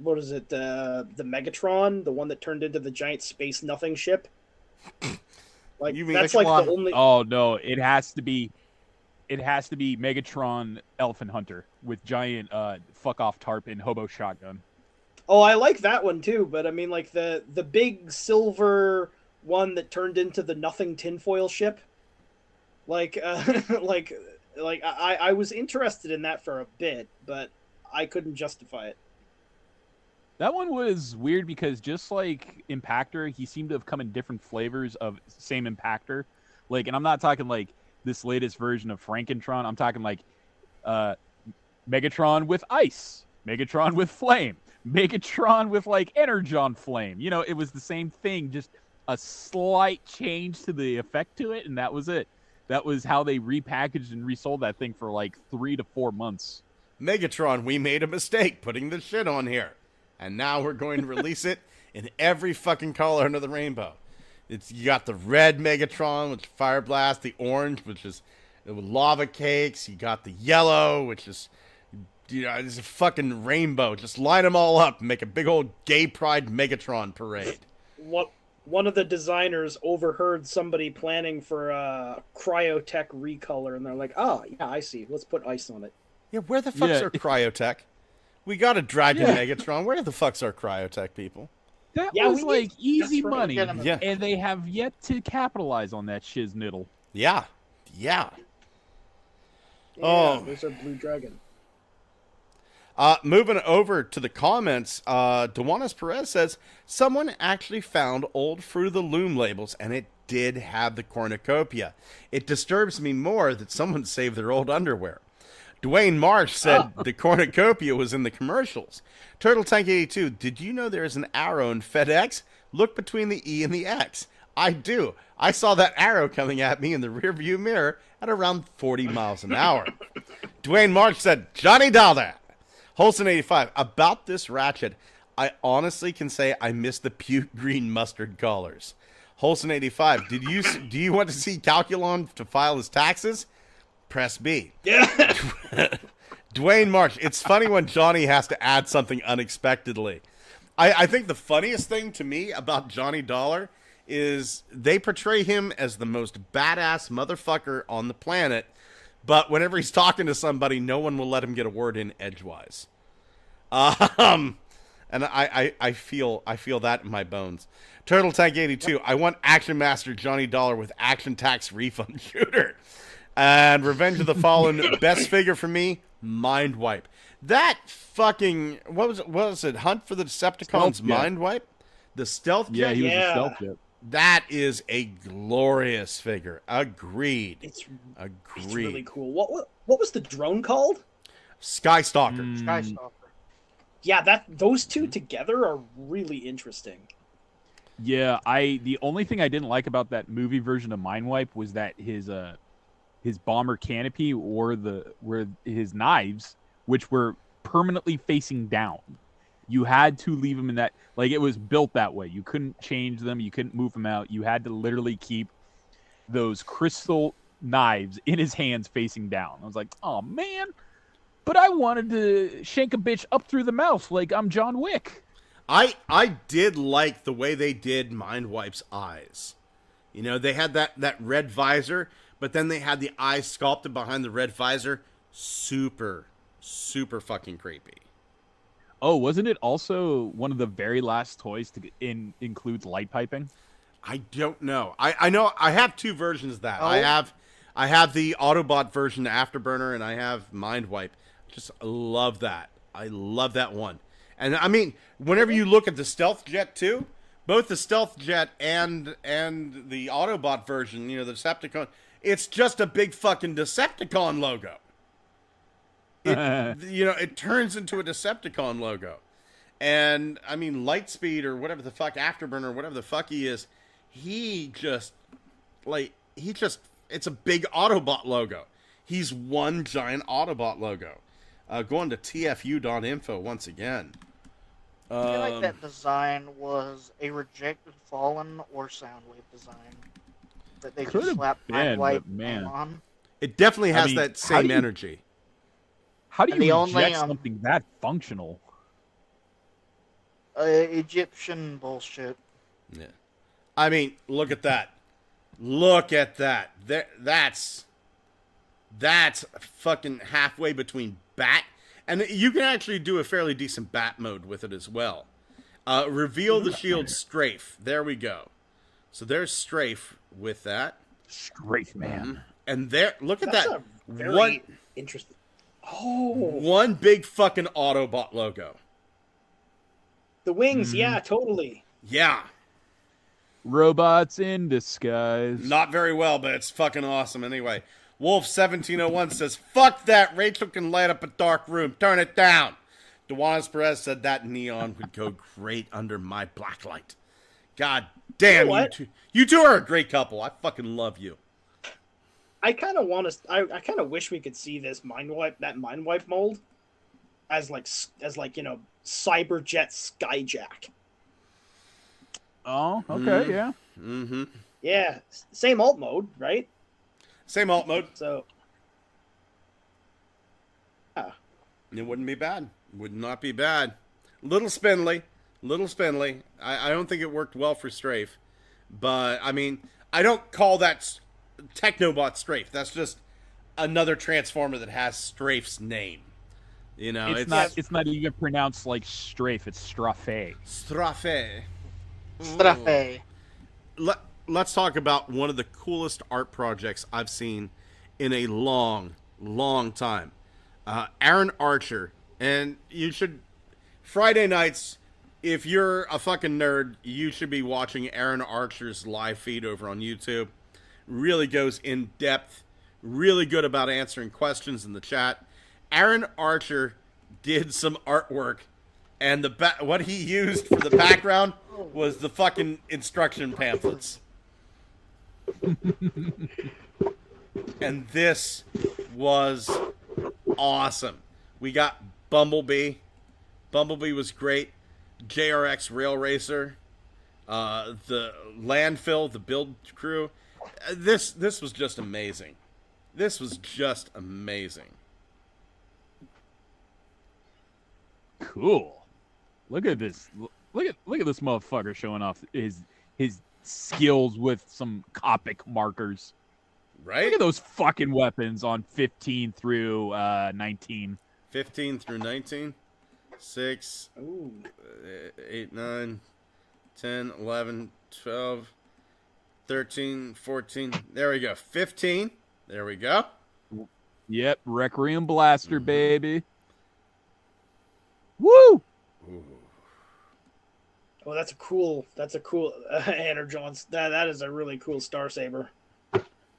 what is it? The Megatron, the one that turned into the giant space nothing ship. Like, you mean that's like the only. Oh no! It has to be Megatron Elephant Hunter with giant fuck off tarp and hobo shotgun. Oh, I like that one too, but I mean, like the big silver one that turned into the nothing tinfoil ship. Like, I was interested in that for a bit, but I couldn't justify it. That one was weird because just like Impactor, he seemed to have come in different flavors of same Impactor. Like, and I'm not talking like this latest version of Frankentron. I'm talking like Megatron with ice, Megatron with flame, Megatron with like Energon flame. You know, it was the same thing, just a slight change to the effect to it, and that was it. That was how they repackaged and resold that thing for like 3 to 4 months. Megatron, we made a mistake putting this shit on here. And now we're going to release it in every fucking color under the rainbow. You got the red Megatron, which is Fire Blast, the orange, which is with lava cakes. You got the yellow, which is, it's a fucking rainbow. Just line them all up and make a big old gay pride Megatron parade. One of the designers overheard somebody planning for a Cryotech recolor, and they're like, "Oh, yeah, I see. Let's put ice on it." Yeah, where the fuck's our Cryotech? We got a Dragon Megatron. Where the fuck's our Cryotech, people? That was like easy right. money, Yeah. and they have yet to capitalize on that shizniddle. Yeah. Yeah, Oh. there's our Blue Dragon. Moving over to the comments, Dewanis Perez says, someone actually found old Fruit of the Loom labels, and it did have the cornucopia. It disturbs me more that someone saved their old underwear. Dwayne Marsh said the cornucopia was in the commercials. Turtle Tank 82, did you know there is an arrow in FedEx? Look between the E and the X. I do. I saw that arrow coming at me in the rearview mirror at around 40 miles an hour. Dwayne Marsh said, Johnny Dollar. Holson 85, about this Ratchet, I honestly can say I miss the puke green mustard colors. Holson 85, do you want to see Calculon to file his taxes? Press B. Yeah. Dwayne Marsh, it's funny when Johnny has to add something unexpectedly. I think the funniest thing to me about Johnny Dollar is they portray him as the most badass motherfucker on the planet, but whenever he's talking to somebody, no one will let him get a word in edgewise. And I feel that in my bones. Turtle Tank 82, I want Action Master Johnny Dollar with Action Tax Refund Shooter. And Revenge of the Fallen, best figure for me, Mind Wipe. That fucking, what was it, Hunt for the Decepticons Stealth Mind Wipe? The stealth Yeah, jet? he was Yeah. a stealth jet. That is a glorious figure. Agreed. It's Agreed. really cool. What was the drone called? Skystalker. Skystalker. Yeah, those two together are really interesting. Yeah, the only thing I didn't like about that movie version of Mindwipe was that his bomber canopy were his knives, which were permanently facing down. You had to leave them in that, like, it was built that way. You couldn't change them. You couldn't move them out. You had to literally keep those crystal knives in his hands facing down. I was like, oh man, but I wanted to shank a bitch up through the mouth like I'm John Wick. I did like the way they did Mindwipe's eyes. You know, they had that red visor, but then they had the eyes sculpted behind the red visor. Super fucking creepy. Oh, wasn't it also one of the very last toys to includes light piping? I don't know. I know I have two versions of that. Oh. I have the Autobot version, Afterburner, and I have Mindwipe. Just love that. I love that one. And I mean, whenever you look at the Stealth Jet too, both the Stealth Jet and the Autobot version, you know, the Decepticon, it's just a big fucking Decepticon logo. It turns into a Decepticon logo. And, I mean, Lightspeed or whatever the fuck, Afterburner, whatever the fuck he is, it's a big Autobot logo. He's one giant Autobot logo. Going to tfu.info once again. I feel like that design was a rejected Fallen or Soundwave design that they just slapped Mindwipe on. It definitely has that same energy. How do you reject something that functional? Egyptian bullshit. Yeah. I mean, look at that. Look at that. That's fucking halfway between Bat. And you can actually do a fairly decent Bat mode with it as well. Reveal the shield Strafe. There we go. So there's Strafe with that. Strafe, man. And there, look at That's that. a very interesting. Oh. One big fucking Autobot logo. The wings, yeah, totally. Yeah. Robots in disguise. Not very well, but it's fucking awesome anyway. Wolf1701 says, fuck that. Rachel can light up a dark room. Turn it down. Dewanis Perez said that neon would go great under my blacklight. God damn, you two are a great couple. I fucking love you. I kind of want to. I kind of wish we could see this Mindwipe mold as like you know, Cyberjet Skyjack. Oh, okay, yeah. Mm-hmm. Yeah, same alt mode, right? Same alt mode. So, it wouldn't be bad. Would not be bad. Little spindly. I don't think it worked well for Strafe, but I mean, I don't call that Technobot Strafe. That's just another Transformer that has Strafe's name. You know, it's not even pronounced like Strafe. It's Strafe. Strafe. Strafe. Let's talk about one of the coolest art projects I've seen in a long time. Aaron Archer, and you should Friday nights. If you're a fucking nerd, you should be watching Aaron Archer's live feed over on YouTube. Really goes in depth. Really good about answering questions in the chat. Aaron Archer did some artwork, and what he used for the background was the fucking instruction pamphlets. And this was awesome. We got Bumblebee. Bumblebee was great. JRX Rail Racer. The Landfill, the build crew. This was just amazing. This was just amazing. Cool. Look at this. Look at this motherfucker showing off his skills with some Copic markers. Right? Look at those fucking weapons on 15 through 19. 15 through 19. 6, 8, 9, 10, 11, 12, 13, 14. There we go. 15. There we go. Yep. Requiem Blaster, baby. Woo! Ooh. Oh, that's a cool Energon. That is a really cool Star Saber.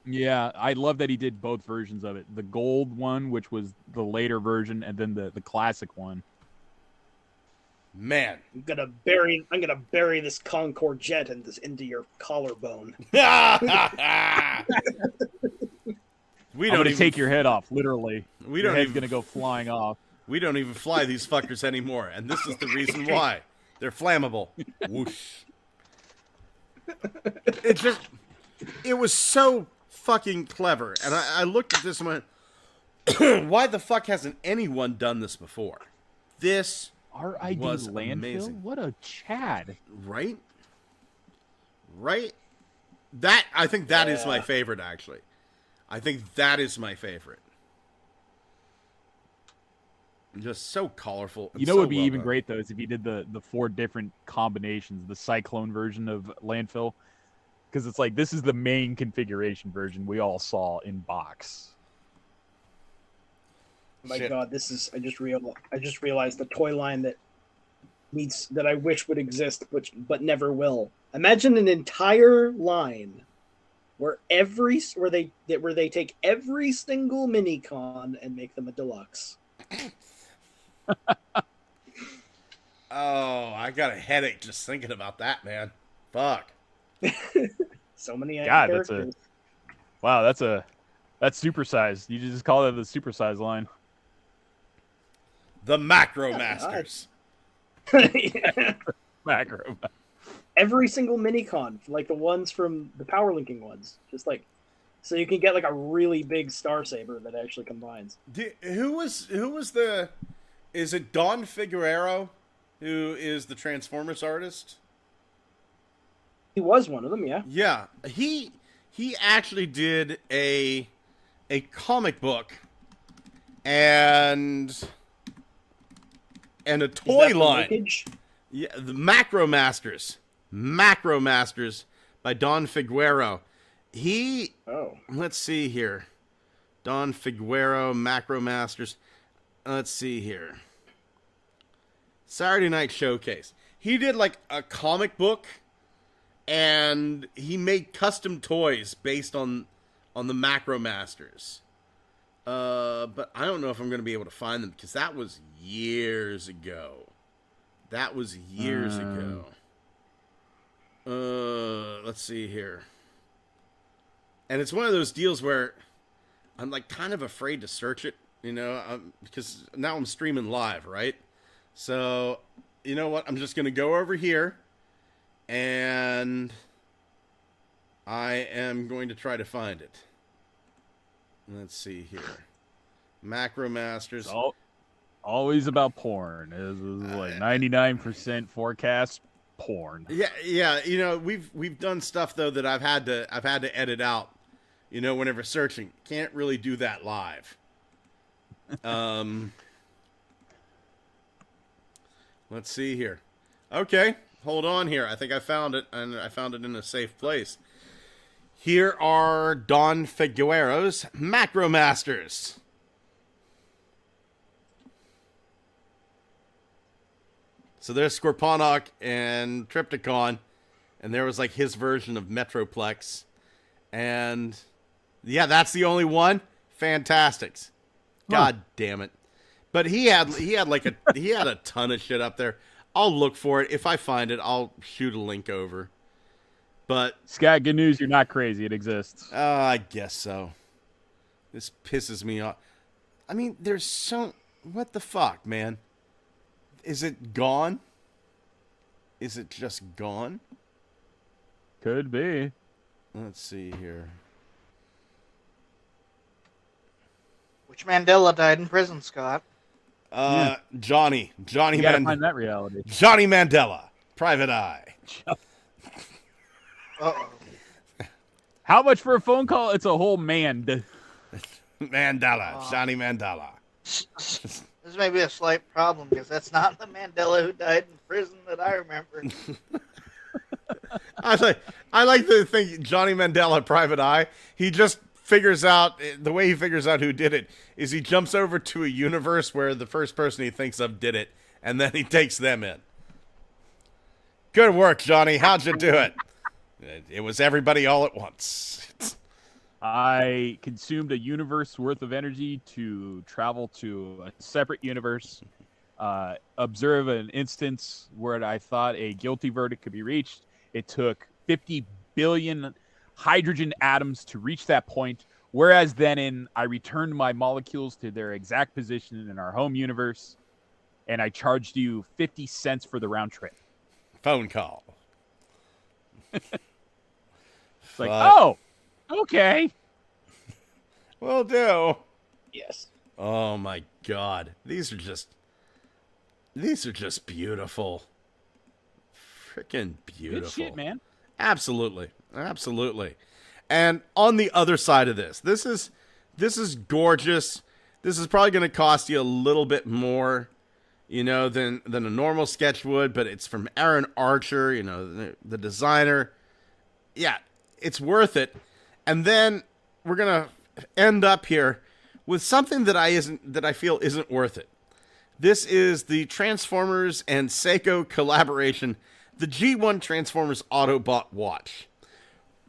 Yeah, I love that he did both versions of it. The gold one, which was the later version, and then the classic one. Man, I'm gonna bury this Concorde jet into your collarbone. I'm gonna take your head off, literally. Your head's gonna go flying off. We don't even fly these fuckers anymore, and this is the reason why. They're flammable. Whoosh. It was so fucking clever, and I looked at this and went, why the fuck hasn't anyone done this before? This RID was landfill? amazing. What a Chad. Right? I think that is my favorite, actually. I think that is my favorite. Just so colorful. You know what would be even great, though, is if you did the 4 different combinations, the Cyclone version of Landfill. Because it's like, this is the main configuration version we all saw in box. Oh my God, this is I just realized the toy line that I wish would exist but never will. Imagine an entire line where they take every single Minicon and make them a deluxe. Oh, I got a headache just thinking about that, man. Fuck. So many God, characters. that's supersized. You just call it the supersized line. The Macro Masters. Yeah. Macro. Every single Minicon, like the ones from the power linking ones, just like so you can get like a really big Star Saber that actually combines. Who was the? Is it Don Figueroa, who is the Transformers artist? He was one of them, yeah. Yeah, he actually did a comic book and a toy line. Yeah, the Macro Masters by Don Figueroa. Let's see here. Don Figueroa, Macro Masters. Let's see here. Saturday Night Showcase. He did like a comic book, and he made custom toys based on the Macro Masters. But I don't know if I'm going to be able to find them because that was years ago. Let's see here. And it's one of those deals where I'm like kind of afraid to search it, because now I'm streaming live, right? So, you know what? I'm just going to go over here and I am going to try to find it. Let's see here. Macro Masters. Always about porn. It's like 99% forecast porn. Yeah. We've done stuff though that I've had to edit out. Whenever searching, can't really do that live. Let's see here. Okay, hold on here. I think I found it, and I found it in a safe place. Here are Don Figueroa's Macro Masters. So there's Scorponok and Triptychon, and there was like his version of Metroplex, and yeah, that's the only one. Fantastics. God damn it. But he had a ton of shit up there. I'll look for it. If I find it, I'll shoot a link over. But Scott, good news, you're not crazy. It exists. I guess so. This pisses me off. I mean, there's so... What the fuck, man? Is it gone? Is it just gone? Could be. Let's see here. Which Mandela died in prison, Scott? Johnny You gotta Mandela. find that reality. Johnny Mandela, Private Eye. Uh-oh. How much for a phone call? It's a whole Mandela, Johnny Mandela. This may be a slight problem because that's not the Mandela who died in prison that I remember. I like to think Johnny Mandela, Private Eye. He just figures out, the way he figures out who did it is he jumps over to a universe where the first person he thinks of did it, and then he takes them in. Good work, Johnny. How'd you do it? It was everybody all at once. I consumed a universe worth of energy to travel to a separate universe, observe an instance where I thought a guilty verdict could be reached. It took 50 billion hydrogen atoms to reach that point, whereas then I returned my molecules to their exact position in our home universe, and I charged you 50 cents for the round trip. Phone call. It's like, oh, okay. Will do. Yes. Oh my God. These are just beautiful. Freaking beautiful. Good shit, man. Absolutely. Absolutely. And on the other side of this is gorgeous. This is probably going to cost you a little bit more, than a normal sketch would, but it's from Aaron Archer, the designer. Yeah, it's worth it. And then we're going to end up here with something that I feel isn't worth it. This is the Transformers and Seiko collaboration, the G1 Transformers Autobot watch.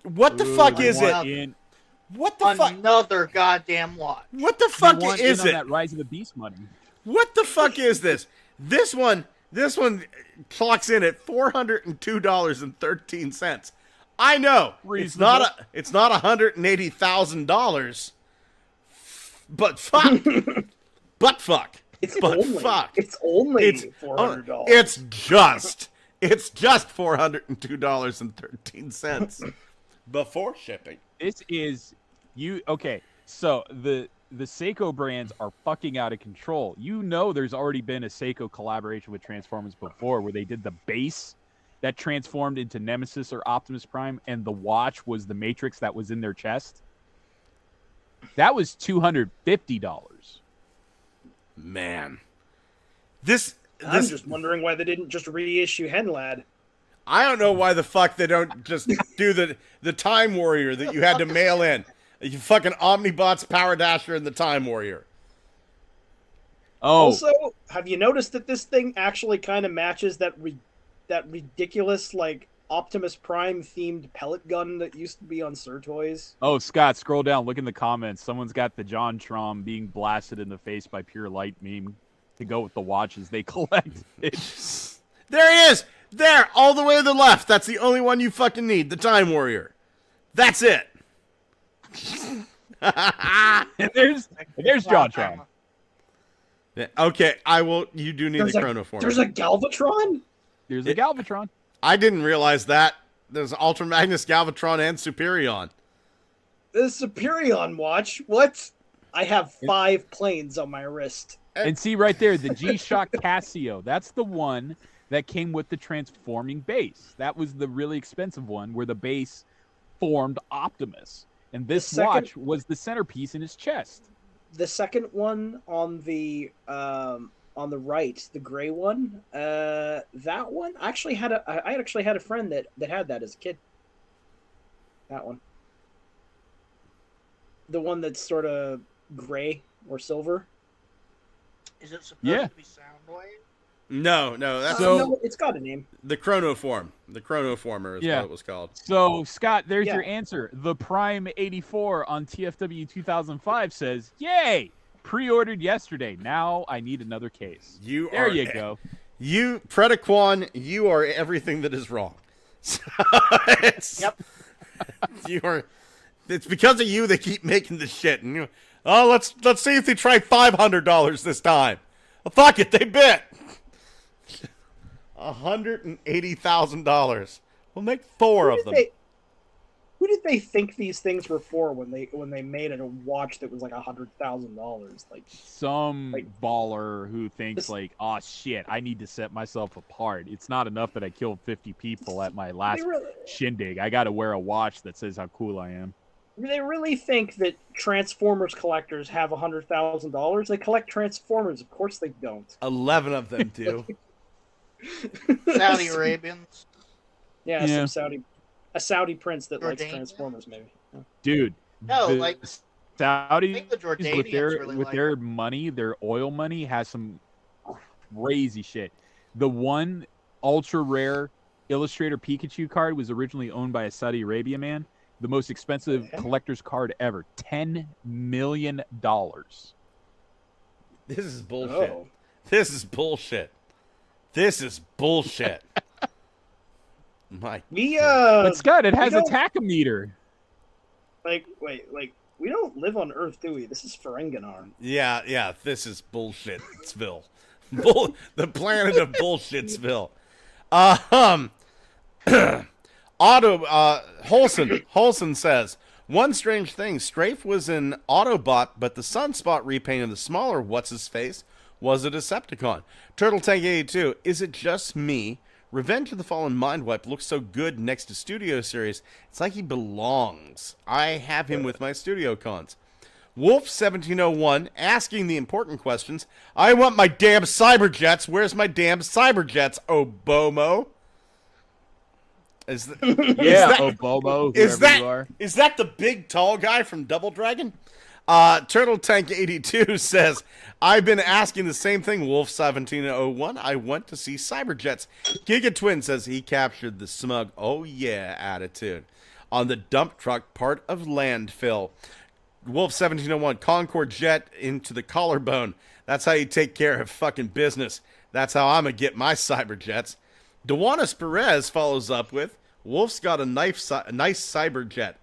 What the fuck is it? What the fuck? Another goddamn watch. What the fuck is it? That Rise of the Beast money. What the fuck is this? This one clocks in at $402.13. I know Reasonable. it's not $180,000, but fuck, It's only $400. It's just $402.13 before shipping. This is okay. So the Seiko brands are fucking out of control. There's already been a Seiko collaboration with Transformers before where they did the base that transformed into Nemesis or Optimus Prime, and the watch was the Matrix that was in their chest. That was $250. Man. I'm just wondering why they didn't just reissue Henlad. I don't know why the fuck they don't just do the Time Warrior that you had to mail in. You fucking Omnibots, Power Dasher, and the Time Warrior. Oh. Also, have you noticed that this thing actually kind of matches that ridiculous, like, Optimus Prime themed pellet gun that used to be on Surtoys? Oh, Scott, scroll down. Look in the comments. Someone's got the John Trom being blasted in the face by pure light meme to go with the watches they collected. There he is! There! All the way to the left. That's the only one you fucking need. The Time Warrior. That's it. And there's John Trom. Okay, you do need the chronoform. There's a Galvatron? There's a Galvatron. I didn't realize that. There's Ultra Magnus, Galvatron, and Superion. The Superion watch? What? I have 5 planes on my wrist. And see right there, the G-Shock Casio. That's the one that came with the transforming base. That was the really expensive one where the base formed Optimus. And this watch was the centerpiece in his chest. The second one on the right, the gray one, that one, I actually had a friend that had that as a kid. That one. The one that's sort of gray or silver. Is it supposed to be Soundwave? No, that's no, it's got a name. The Chronoform. The Chronoformer is what it was called. So, Scott, there's your answer. The Prime 84 on TFW 2005 says, "Yay! Pre-ordered yesterday. Now I need another case." You go. You, Predaquan, you are everything that is wrong. So Yep. It's because of you they keep making this shit. And let's see if they try $500 this time. Well, fuck it, they bit. $180,000. We'll make 4 of them. Who did they think these things were for when they made it a watch that was like $100,000? Like some baller who thinks oh shit, I need to set myself apart. It's not enough that I killed 50 people at my last shindig. I got to wear a watch that says how cool I am. They really think that Transformers collectors have $100,000? They collect Transformers. Of course they don't. 11 of them do. Saudi Arabians. Yeah, a Saudi prince that likes Transformers, maybe. Dude, Saudis with their money, their oil money, has some crazy shit. The one ultra rare Illustrator Pikachu card was originally owned by a Saudi Arabia man. The most expensive collector's card ever. $10 million. This is bullshit. Oh. This is bullshit. This is bullshit. But Scott, it has a tachometer. Like, wait, we don't live on Earth, do we? This is Ferenginar. Yeah, this is bullshitsville. The planet of bullshitsville. Holson says, one strange thing, Strafe was an Autobot, but the Sunspot repaint of the smaller what's-his-face was a Decepticon. Turtle Tank 82, is it just me? Revenge of the Fallen Mindwipe looks so good next to Studio Series. It's like he belongs. I have him with my Studio Cons. Wolf1701 asking the important questions. I want my damn Cyberjets. Where's my damn Cyberjets, Obomo? Obomo, you are. Is that the big tall guy from Double Dragon? Turtle Tank 82 says, I've been asking the same thing, Wolf1701. I want to see Cyberjets. Giga Twin says he captured the smug, oh yeah, attitude on the dump truck part of landfill. Wolf1701, Concorde jet into the collarbone. That's how you take care of fucking business. That's how I'm going to get my Cyberjets. Dewanis Perez follows up with, Wolf's got a nice Cyberjet.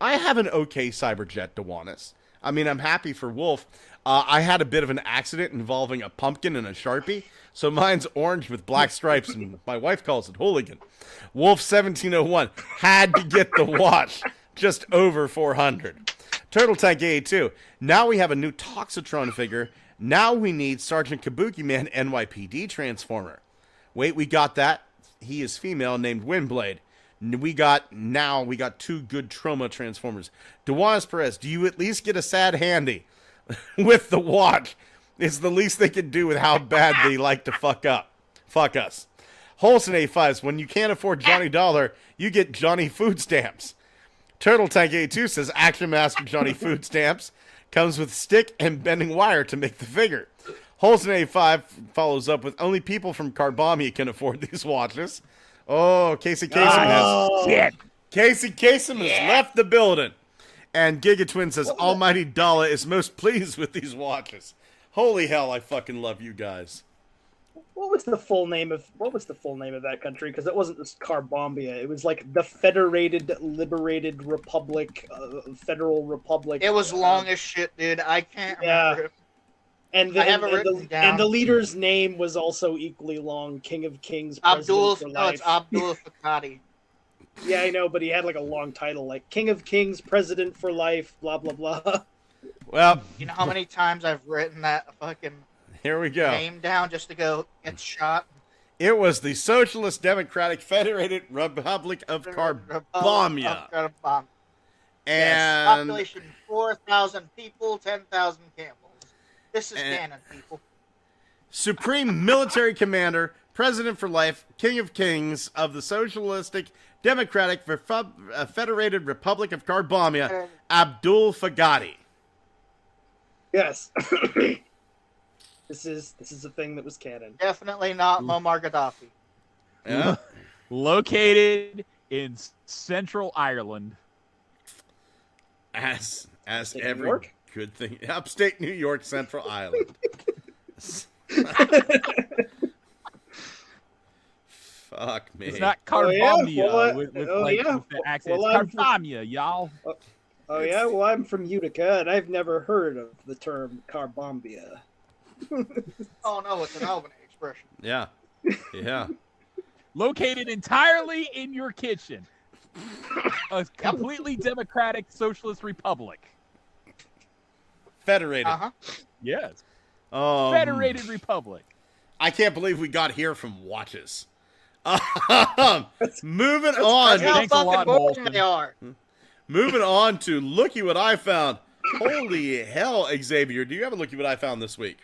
I have an okay Cyberjet, Dewanis. I mean, I'm happy for Wolf. I had a bit of an accident involving a pumpkin and a Sharpie, so mine's orange with black stripes, and my wife calls it hooligan. Wolf1701 had to get the watch, just over 400. Turtle Tank 82, now we have a new Toxitron figure. Now we need Sergeant Kabuki Man NYPD Transformer. Wait, we got that. He is female, named Windblade. We got two good Trauma Transformers. Dewanis Perez, do you at least get a sad handy with the watch? It's the least they can do with how bad they like to fuck us. Holson A5s, when you can't afford Johnny Dollar, you get Johnny Food Stamps. Turtle Tank 82 says Action Master Johnny Food Stamps comes with stick and bending wire to make the figure. Holson A5 follows up with only people from Carbomia can afford these watches. Oh, Casey Kasem has left the building. And Giga Twin says Almighty Dalla is most pleased with these watches. Holy hell, I fucking love you guys. What was the full name of that country? Because it wasn't just Carbombia. It was like the Federated Liberated Republic, Federal Republic. It was long as shit, dude. I can't remember it. And the leader's name was also equally long. King of Kings, Abdul. No, it's Abdul Fakati. Yeah, I know, but he had like a long title, like King of Kings, President for Life, blah blah blah. Well, you know how many times I've written that fucking name down just to go get shot. It was the Socialist Democratic Federated Republic of Carbomia. And population 4,000 people, 10,000 camels. This is canon, people. Supreme Military Commander, President for Life, King of Kings of the Socialistic Democratic Federated Republic of Carbomia, Abdul Fagati. Yes. This is a thing that was canon. Definitely not Muammar Gaddafi. Yeah. Located in Central Ireland. As every good thing. Upstate New York, Central Island. Fuck me. It's not Carbomia with the accent. It's Carbomia, y'all. Oh yeah? Well, I'm from Utica, and I've never heard of the term Carbombia. Oh no, it's an Albany expression. Yeah. Yeah. Located entirely in your kitchen. A completely democratic socialist republic. Federated. Uh-huh. Yes. Federated republic. I can't believe we got here from watches. Moving on. That's how fucking boring they are. Moving on to Looky What I Found. Holy hell, Xavier. Do you have a Looky What I Found this week?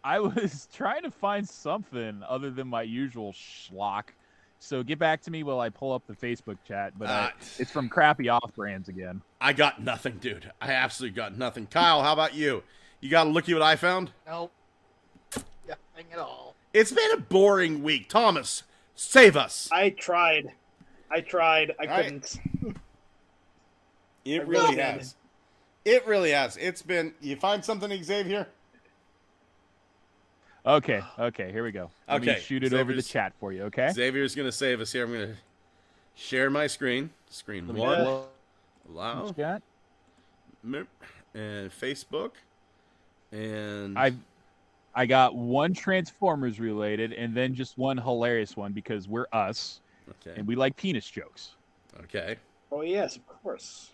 I was trying to find something other than my usual schlock. So get back to me while I pull up the Facebook chat. But it's from crappy off-brands again. I got nothing, dude. I absolutely got nothing. Kyle, how about you? You got a Looky What I Found? Nope. Nothing at all. It's been a boring week. Thomas, Save us. I tried. I couldn't. It really has. It really has. It's been. You find something, Xavier? Okay, here we go. Let me shoot it over the Xavier's- chat for you, okay? Xavier's going to save us here. I'm going to share my screen. Screen one. Allow. Chat. And Facebook. And I got one Transformers related and then just one hilarious one because we're us okay. and we like penis jokes. Okay. Oh yes, of course.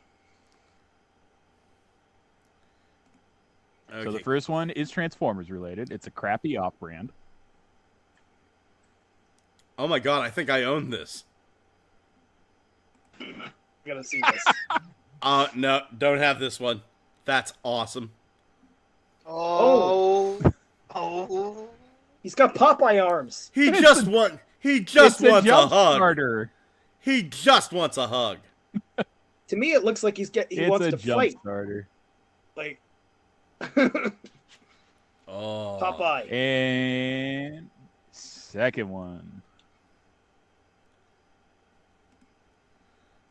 So the first one is Transformers related. It's a crappy off-brand. Oh my god, I think I own this. Gotta see this. No, don't have this one. That's awesome. Oh. He's got Popeye arms. He just wants a jump hug. starter. He just wants a hug. To me, it looks like he wants to jump fight. starter. Like Oh. Popeye. And second one.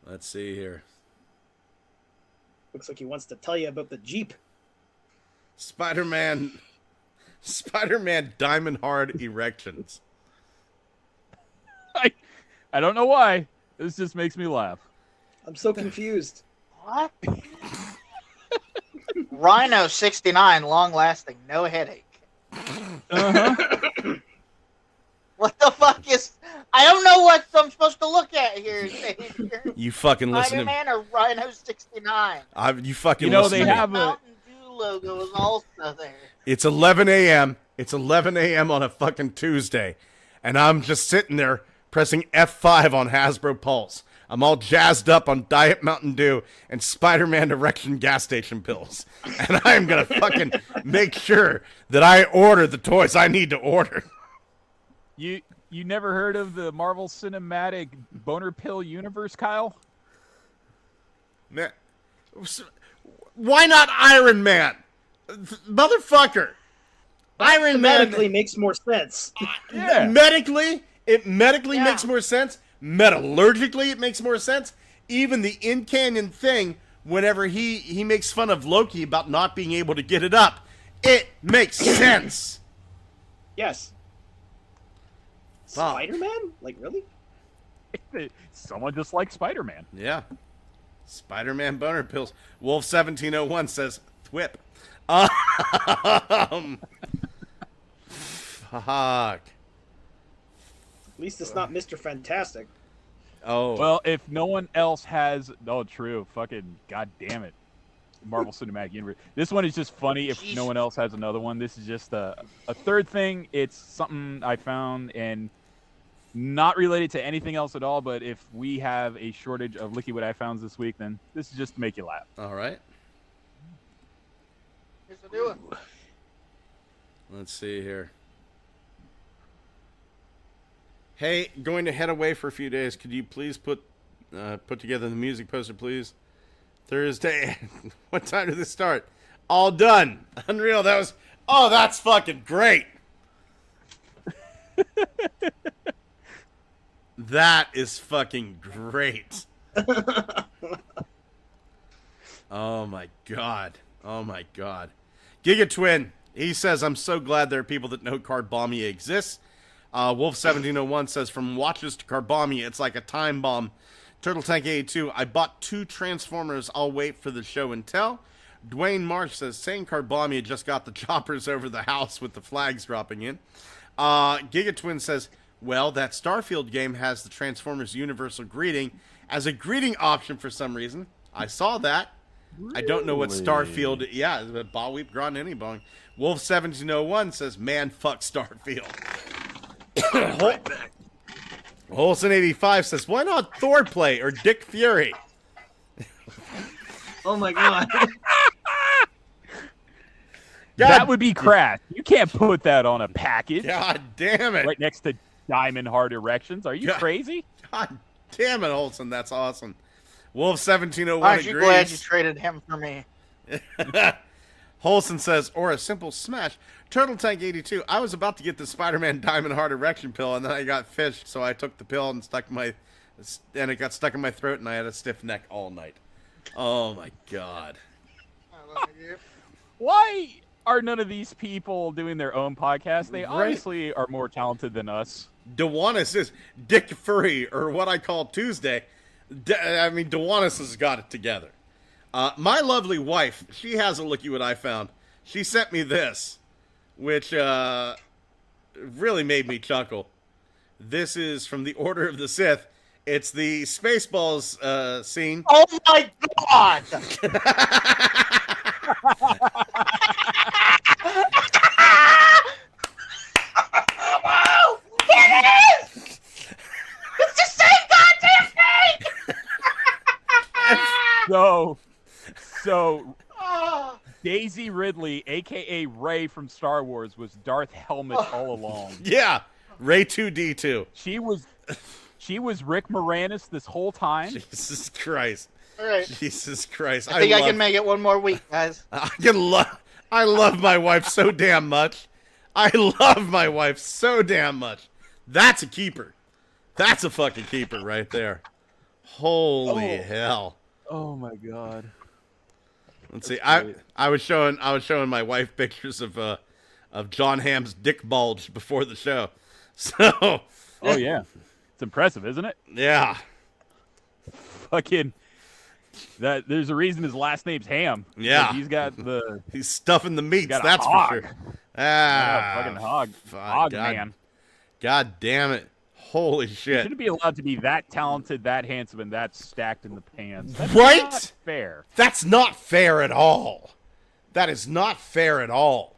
Let's see here. Looks like he wants to tell you about the Jeep. Spider-Man Diamond Hard Erections. I don't know why. This just makes me laugh. I'm so confused. What? Rhino 69, long lasting, no headache. Uh-huh. What the fuck is? I don't know what I'm supposed to look at here. You fucking listen to me. Spider-Man or Rhino 69? You fucking You know, listen they to me. have a... Mountain Dew logo is also there. It's 11 a.m. It's 11 a.m. on a fucking Tuesday. And I'm just sitting there pressing F5 on Hasbro Pulse. I'm all jazzed up on Diet Mountain Dew and Spider-Man erection gas station pills. And I'm going to fucking make sure that I order the toys I need to order. You never heard of the Marvel Cinematic Boner Pill universe, Kyle? Man, why not Iron Man? Motherfucker. Iron Man Medically makes more sense. Yeah. Medically makes more sense. Metallurgically, it makes more sense. Even the in canon thing, whenever he makes fun of Loki about not being able to get it up, it makes sense. Yes. Fuck. Spider-Man? Like really? Someone just like Spider-Man. Yeah. Spider-Man boner pills. Wolf 1701 says thwip. Fuck. At least it's not Mr. Fantastic. Oh. Well, if no one else has... Oh, true. Fucking goddamn it. Marvel Cinematic Universe. This one is just funny if no one else has another one. This is just a third thing. It's something I found and not related to anything else at all, but if we have a shortage of Licky What I Founds this week, then this is just to make you laugh. All right. Here's the new one. Let's see here. Hey, going to head away for a few days. Could you please put together the music poster, please? Thursday. What time did this start? All done. Unreal. That's fucking great. That is fucking great. Oh my god. Oh my god. Giga Twin. He says, I'm so glad there are people that know Carbomia exists. Wolf 1701 says, from watches to Carbomia, it's like a time bomb. Turtle Tank 82, I bought 2 Transformers. I'll wait for the show and tell. Dwayne Marsh says, saying Carbomia just got the choppers over the house with the flags dropping in. Giga Twin says, well, that Starfield game has the Transformers Universal Greeting as a greeting option for some reason. I saw that. Really? I don't know what Starfield... Yeah, Ball Weep Gron Any Bong. Wolf 1701 says, man, fuck Starfield. Right back. Holson 85 says, why not Thor play or Dick Fury? Oh my god. That would be crass. You can't put that on a package. God damn it. Right next to Diamond Hard Erections. Are you crazy? God damn it, Olson. That's awesome. Wolf 1701 Aren't you glad you traded him for me? Holson says, or a simple smash. Turtle Tank 82. I was about to get the Spider-Man Diamond Heart erection pill, and then I got fished, so I took the pill and it got stuck in my throat, and I had a stiff neck all night. Oh my god. Why are none of these people doing their own podcast? They obviously are more talented than us. Dewanis is Dick Furry, or what I call Tuesday. Dewanis has got it together. My lovely wife, she has a looky what I found. She sent me this, which really made me chuckle. This is from the Order of the Sith. It's the Spaceballs scene. Oh my god! Oh, it is! It's the same goddamn thing! So Daisy Ridley, a.k.a. Rey from Star Wars, was Darth Helmet all along. Yeah, Ray 2D2. She was Rick Moranis this whole time. Jesus Christ. All right. Jesus Christ. I think I can make it one more week, guys. I love my wife so damn much. I love my wife so damn much. That's a keeper. That's a fucking keeper right there. Holy hell. Oh my god. Let's see. I was showing my wife pictures of John Hamm's dick bulge before the show. So. Oh yeah. It's impressive, isn't it? Yeah. Fucking. There's a reason his last name's Ham. Yeah. He's stuffing the meats. That's hog. for sure. Fucking hog. Hog God, man. God damn it. Holy shit. You shouldn't be allowed to be that talented, that handsome, and that stacked in the pants. That's right? Not fair. That's not fair at all. That is not fair at all.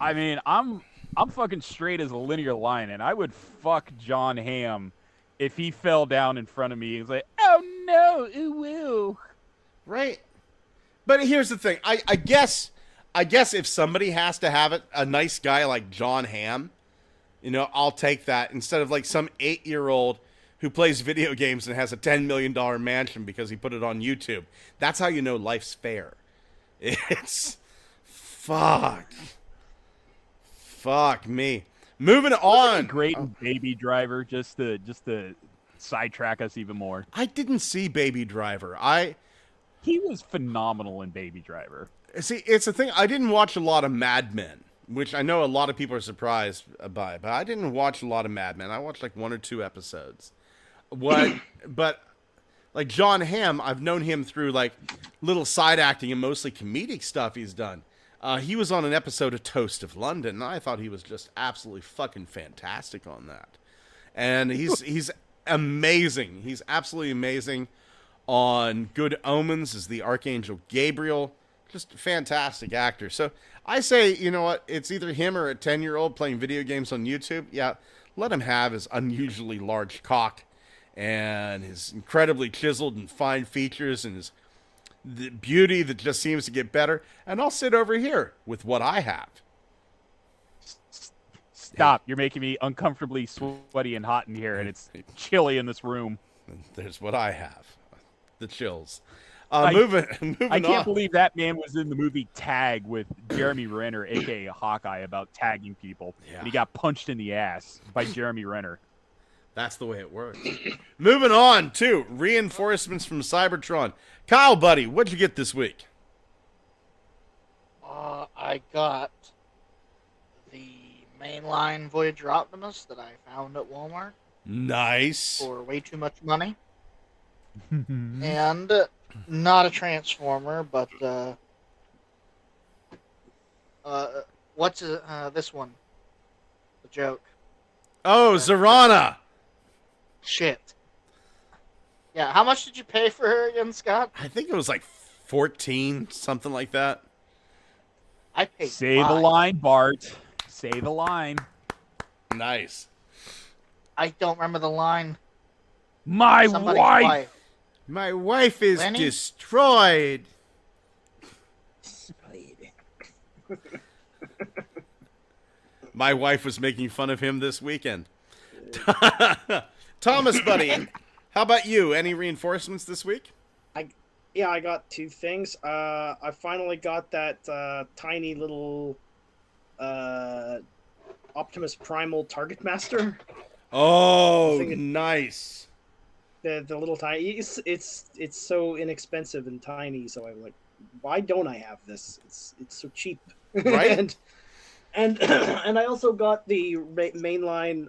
I mean, I'm fucking straight as a linear line, and I would fuck John Hamm if he fell down in front of me and was like, oh no, ooh woo. Right. But here's the thing. I guess if somebody has to have it, a nice guy like John Hamm, I'll take that instead of like some 8-year-old who plays video games and has a $10 million mansion because he put it on YouTube. That's how you know life's fair. It's fuck me. Moving on. Great in Baby Driver, just to sidetrack us even more. I didn't see Baby Driver. He was phenomenal in Baby Driver. See, it's the thing. I didn't watch a lot of Mad Men, which I know a lot of people are surprised by, but I didn't watch a lot of Mad Men. I watched like 1 or 2 episodes. But like John Hamm, I've known him through like little side acting and mostly comedic stuff he's done. He was on an episode of Toast of London, and I thought he was just absolutely fucking fantastic on that. And he's amazing. He's absolutely amazing on Good Omens as the Archangel Gabriel. Just a fantastic actor. So I say, you know what? It's either him or a 10-year-old playing video games on YouTube. Yeah, let him have his unusually large cock and his incredibly chiseled and fine features and the beauty that just seems to get better. And I'll sit over here with what I have. Stop. You're making me uncomfortably sweaty and hot in here, and it's chilly in this room. There's what I have. The chills. I can't believe that man was in the movie Tag with Jeremy Renner, a.k.a. Hawkeye, about tagging people. Yeah. And he got punched in the ass by Jeremy Renner. That's the way it works. Moving on to reinforcements from Cybertron. Kyle, buddy, what'd you get this week? I got the mainline Voyager Optimus that I found at Walmart. Nice. For way too much money. And not a Transformer, but what's this one? The joke. Oh, Zorana. Shit. Yeah, how much did you pay for her again, Scott? I think it was like 14, something like that. I paid Say the line, Bart. Say the line. Nice. I don't remember the line. Somebody's wife. My wife is Lenny? destroyed. My wife was making fun of him this weekend. Thomas, buddy, how about you? Any reinforcements this week? Yeah, I got two things. I finally got that tiny little Optimus Primal Target Master. Oh, nice. The little tiny. It's so inexpensive and tiny. So I'm like, why don't I have this? It's so cheap. Right. and and I also got the mainline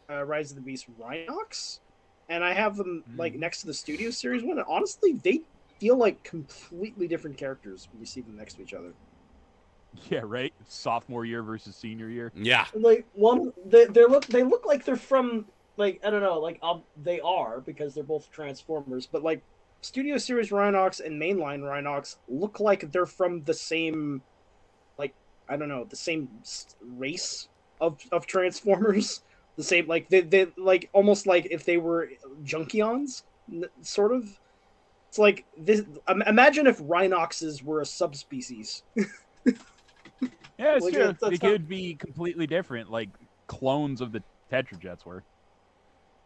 Rise of the Beast Rhinox, and I have them like next to the Studio Series one. And honestly, they feel like completely different characters when you see them next to each other. Yeah, right. Sophomore year versus senior year. Yeah. Like one, they look like they're from like I don't know, like they are because they're both Transformers, but like Studio Series Rhinox and mainline Rhinox look like they're from the same, like I don't know, the same race of Transformers. The same, like they like almost like if they were Junkions, sort of. It's like this. Imagine if Rhinoxes were a subspecies. Yeah, it's Like, true. that's They could be completely different, like clones of the Tetrajets were.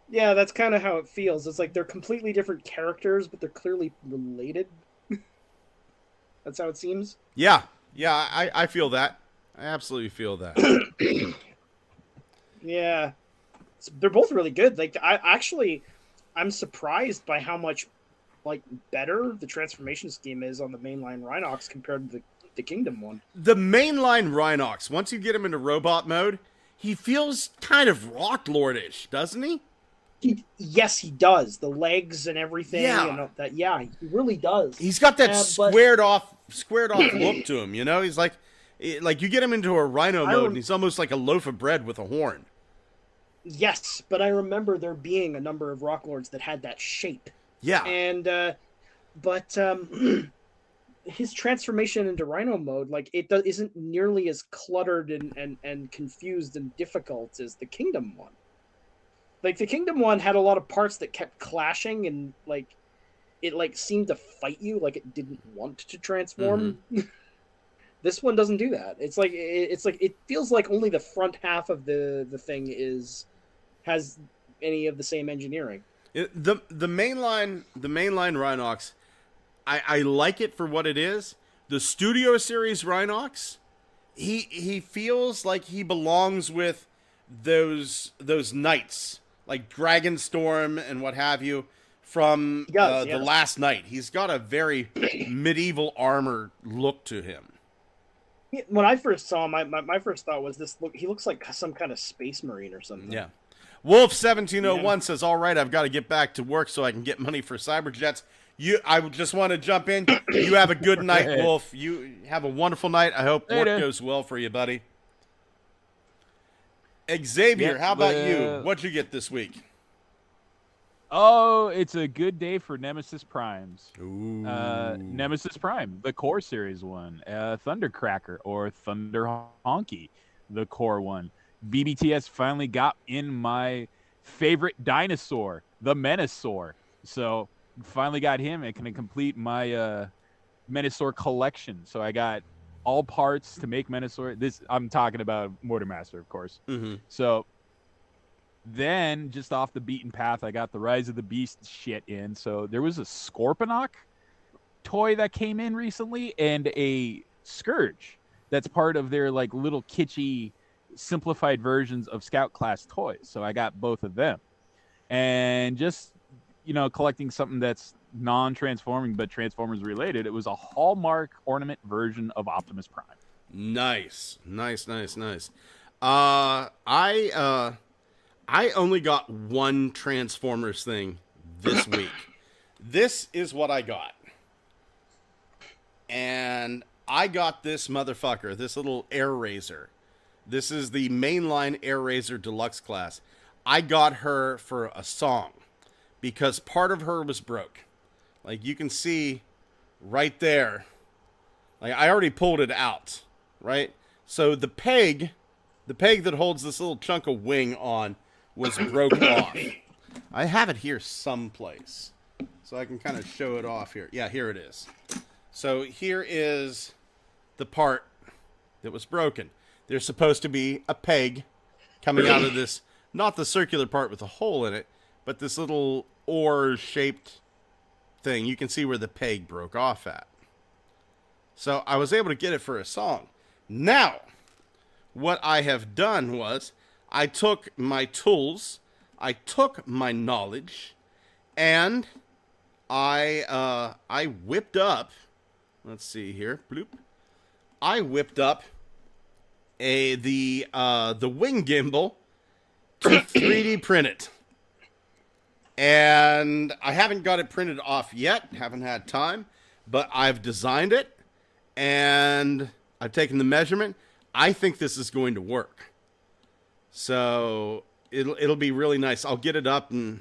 Yeah, that's kind of how it feels. It's like they're completely different characters, but they're clearly related. That's how it seems. Yeah. Yeah, I feel that. I absolutely feel that. Yeah, they're both really good. Like I'm surprised by how much like better the transformation scheme is on the mainline Rhinox compared to the Kingdom one. The mainline Rhinox, once you get him into robot mode, he feels kind of Rock Lordish, doesn't he? Yes, he does. The legs and everything. Yeah. And that. Yeah, he really does. He's got that but- squared off look to him. You know, he's like you get him into a Rhino mode, and he's almost like a loaf of bread with a horn. Yes, but I remember there being a number of Rock Lords that had that shape. Yeah. And but his transformation into Rhino mode, like isn't nearly as cluttered and confused and difficult as the Kingdom one. Like the Kingdom one had a lot of parts that kept clashing and like it like seemed to fight you, like it didn't want to transform. Mm-hmm. This one doesn't do that. It's like it feels like only the front half of the thing has any of the same engineering. The mainline Rhinox, I like it for what it is. The Studio Series Rhinox, he feels like he belongs with those knights like Dragonstorm and what have you from the Last Knight. He's got a very medieval armor look to him. When I first saw him, my first thought was he looks like some kind of space marine or something. Yeah. Wolf1701 says, all right, I've got to get back to work so I can get money for Cyberjets. I just want to jump in. You have a good night, Wolf. You have a wonderful night. I hope work goes well for you, buddy. Xavier, how about you? What'd you get this week? Oh, it's a good day for Nemesis Primes. Ooh. Nemesis Prime, the Core Series one. Thundercracker or Thunder Honky, the Core one. BBTS finally got in my favorite dinosaur, the Menasor. So finally got him and can complete my Menasor collection. So I got all parts to make Menasor. This I'm talking about Mortarmaster, of course. Mm-hmm. So then, just off the beaten path, I got the Rise of the Beast shit in. So there was a Scorponok toy that came in recently and a Scourge that's part of their like little kitschy simplified versions of Scout class toys. So I got both of them. And just, collecting something that's non-transforming but Transformers related, it was a Hallmark ornament version of Optimus Prime. Nice. I only got one Transformers thing this week. This is what I got. And I got this motherfucker, this little Air Razor. This is the mainline Air Razor Deluxe class. I got her for a song because part of her was broke. Like you can see right there. Like I already pulled it out, right? So the peg that holds this little chunk of wing on was broke off. I have it here someplace. So I can kind of show it off here. Yeah, here it is. So here is the part that was broken. There's supposed to be a peg coming out of this, not the circular part with a hole in it, but this little oar-shaped thing, you can see where the peg broke off at. So I was able to get it for a song. Now, what I have done was I took my tools, I took my knowledge, and I whipped up, let's see here, bloop. I whipped up the wing gimbal to 3D print it. And I haven't got it printed off yet, haven't had time, but I've designed it and I've taken the measurement. I think this is going to work. So it'll be really nice. I'll get it up and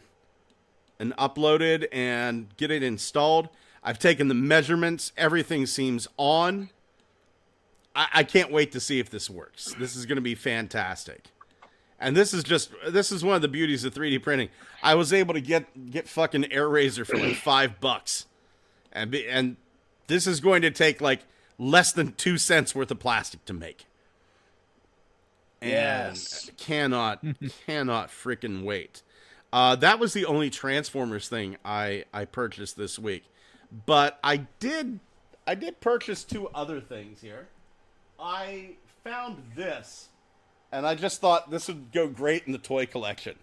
uploaded and get it installed. I've taken the measurements. Everything seems on. I can't wait to see if this works. This is going to be fantastic. And this is one of the beauties of 3D printing. I was able to get fucking AirRazor for like $5. And this is going to take like less than 2 cents worth of plastic to make. And Yes. cannot freaking wait. That was the only Transformers thing I purchased this week. But I did purchase 2 other things here. I found this, and I just thought this would go great in the toy collection.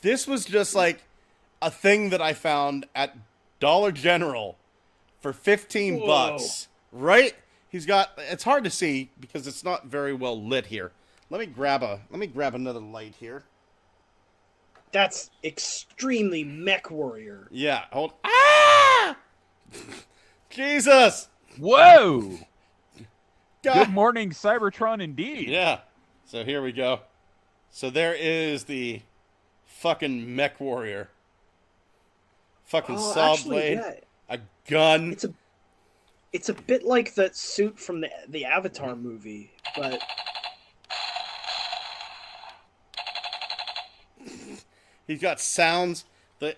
This was just like a thing that I found at Dollar General for $15, right? It's hard to see because it's not very well lit here. Let me grab another light here. That's extremely mech warrior. Yeah, hold. Ah! Jesus! Whoa! God. Good morning, Cybertron, indeed. Yeah. So here we go. So there is the fucking mech warrior. Fucking saw blade. Yeah. A gun. It's a bit like that suit from the Avatar movie, but He's got sounds. The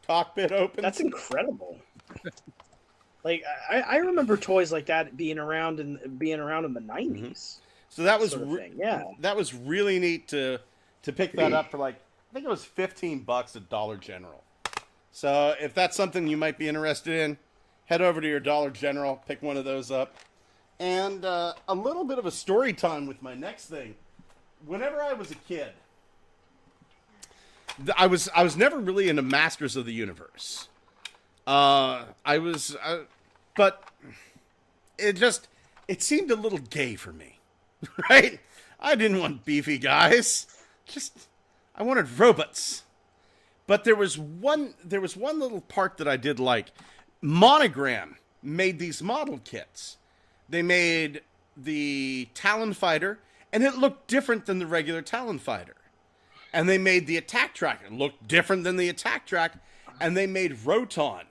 cockpit opens. that's incredible. Like I remember toys like that being around in the 90s. So that was sort of thing, yeah. That was really neat to pick that up for like I think it was $15 at Dollar General. So if that's something you might be interested in, head over to your Dollar General, pick one of those up. And a little bit of a story time with my next thing. Whenever I was a kid, I was never really into Masters of the Universe. But it seemed a little gay for me, right? I didn't want beefy guys. I wanted robots. But there was one little part that I did like. Monogram made these model kits. They made the Talon Fighter, and it looked different than the regular Talon Fighter. And they made the Attack Track. It looked different than the Attack Track. And they made Roton.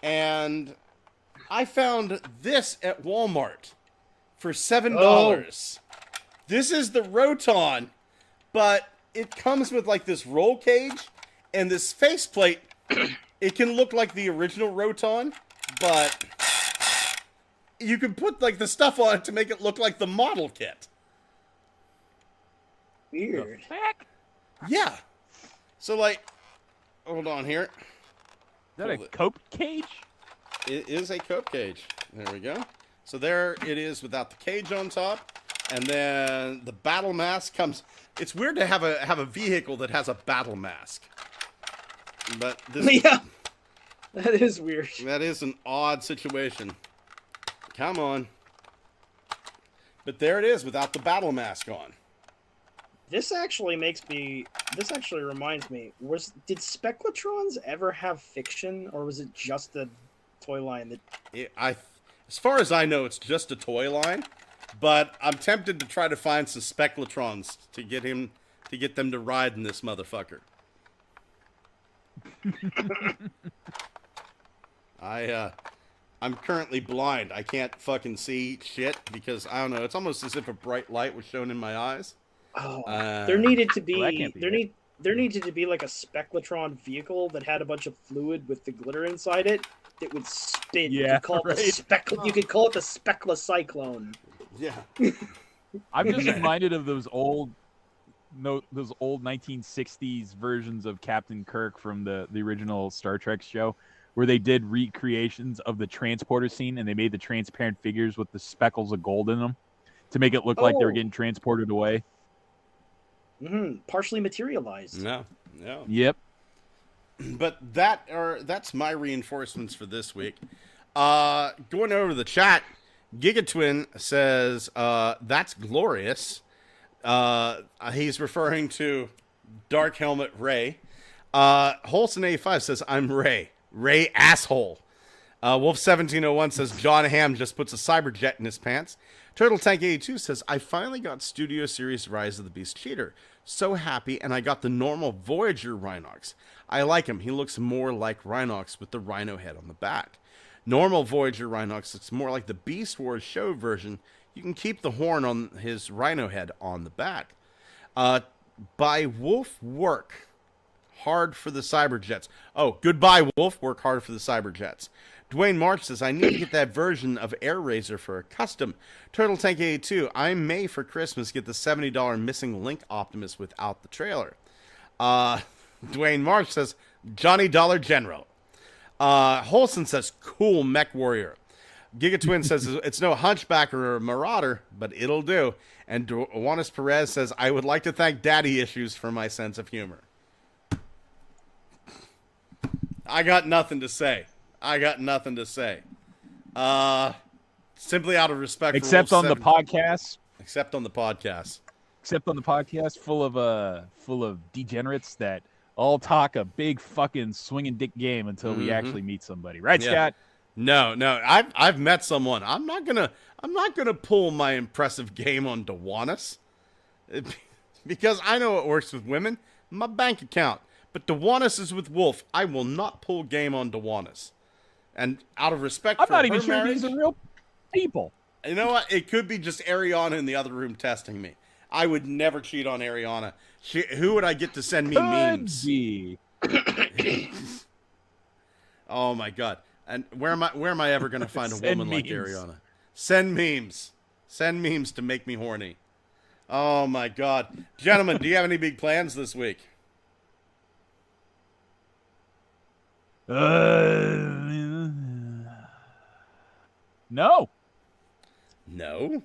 And I found this at Walmart for $7. Oh. This is the Roton, but it comes with like this roll cage and this faceplate. It can look like the original Roton, but you can put like the stuff on it to make it look like the model kit. Weird. Yeah. So like, hold on here. Is that a cope cage? It is a cope cage. There we go. So there it is without the cage on top. And then the battle mask comes. It's weird to have a vehicle that has a battle mask. But this, yeah. That is weird. That is an odd situation. Come on. But there it is without the battle mask on. This actually reminds me. Did Speculatrons ever have fiction, or was it just a toy line that? As far as I know, it's just a toy line. But I'm tempted to try to find some Speculatrons to get them to ride in this motherfucker. I'm currently blind. I can't fucking see shit because I don't know. It's almost as if a bright light was shown in my eyes. Oh, there needed to be there needed to be like a Speclatron vehicle that had a bunch of fluid with the glitter inside it that would spin. Yeah, You could call it the Specla Cyclone. Yeah. I'm just reminded of those old those old 1960s versions of Captain Kirk from the original Star Trek show, where they did recreations of the transporter scene, and they made the transparent figures with the speckles of gold in them to make it look like they were getting transported away. Partially materialized. No. Yep. But that's my reinforcements for this week. Going over to the chat, Gigatwin says, that's glorious. He's referring to Dark Helmet Ray. Holson85 says, I'm Ray. Ray asshole. Wolf1701 says, John Hamm just puts a cyberjet in his pants. Turtle Tank 82 says, I finally got Studio Series Rise of the Beast Cheater. So happy, and I got the normal Voyager Rhinox. I like him. He looks more like Rhinox with the rhino head on the back. Normal Voyager Rhinox looks more like the Beast Wars show version. You can keep the horn on his rhino head on the back. By Wolf Work hard for the Cyberjets. Oh, goodbye, Wolf. Work hard for the Cyberjets. Dwayne March says, I need to get that version of Air Razor for a custom. Turtle Tank 82, I may for Christmas get the $70 Missing Link Optimus without the trailer. Dwayne March says, Johnny Dollar General. Holson says, cool Mech Warrior. Gigatwin says, it's no Hunchback or a Marauder, but it'll do. And Juanis Perez says, I would like to thank Daddy Issues for my sense of humor. I got nothing to say. Simply out of respect Except for on the podcast. Except on the podcast. Except on the podcast, full of degenerates that all talk a big fucking swinging dick game until we actually meet somebody. Right, Scott? No. I've met someone. I'm not gonna pull my impressive game on Juanis because I know it works with women. My bank account. But Juanis is with Wolf. I will not pull game on Juanis. And out of respect I'm for not her even sure marriage, these are real people. You know what? It could be just Ariana in the other room testing me. I would never cheat on Ariana. Who would I get to send me memes? Oh my god! And where am I ever going to find a woman like Ariana? Send memes. Send memes to make me horny. Oh my god, gentlemen, do you have any big plans this week? No. Yeah.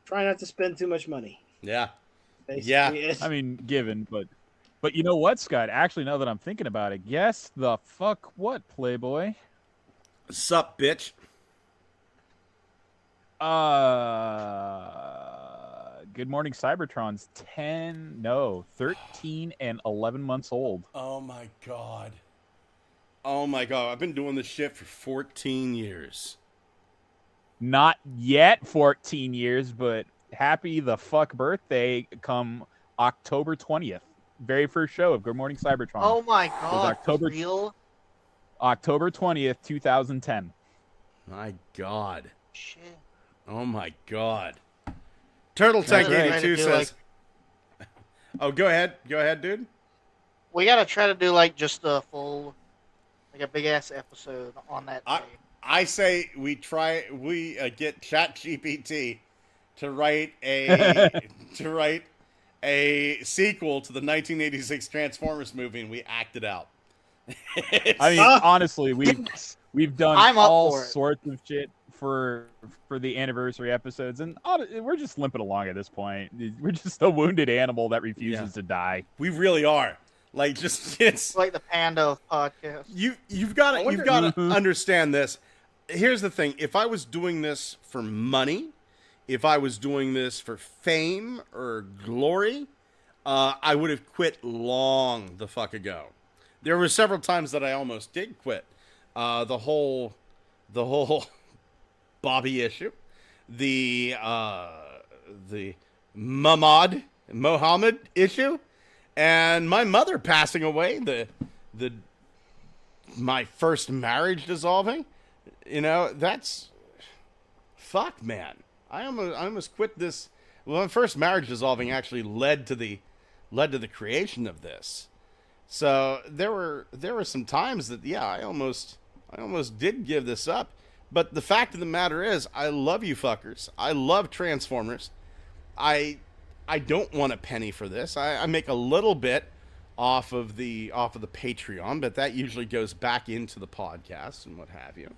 Try not to spend too much money. Yeah. Basically, I mean, given, but you know what, Scott? Actually, now that I'm thinking about it, guess the fuck what, Playboy? Sup, bitch? Good Morning Cybertron's 13 and 11 months old. Oh my god. I've been doing this shit for 14 years. Not yet 14 years, but happy the fuck birthday come October 20th. Very first show of Good Morning Cybertron. Oh my god. October 20th, 2010. My god. Shit. Oh my god. Turtle Tank 82 says... Oh, go ahead, dude. We gotta try to do like just a full, like a big ass episode on that day. I say we get ChatGPT to write a sequel to the 1986 Transformers movie, and we act it out. I mean, honestly, we've done all sorts of shit for the anniversary episodes, and we're just limping along at this point. We're just a wounded animal that refuses to die. We really are. Like, just it's like the Panda of podcasts. You've got to understand this. Here's the thing: if I was doing this for money, if I was doing this for fame or glory, I would have quit long the fuck ago. There were several times that I almost did quit. The whole Bobby issue, the Mohammed issue, and my mother passing away, my first marriage dissolving. You know, that's fuck, man. I almost quit this. Well, my first marriage dissolving actually led to the creation of this. So there were some times that I almost I almost did give this up. But the fact of the matter is, I love you fuckers. I love Transformers. I don't want a penny for this. I make a little bit off of the Patreon, but that usually goes back into the podcast and what have you.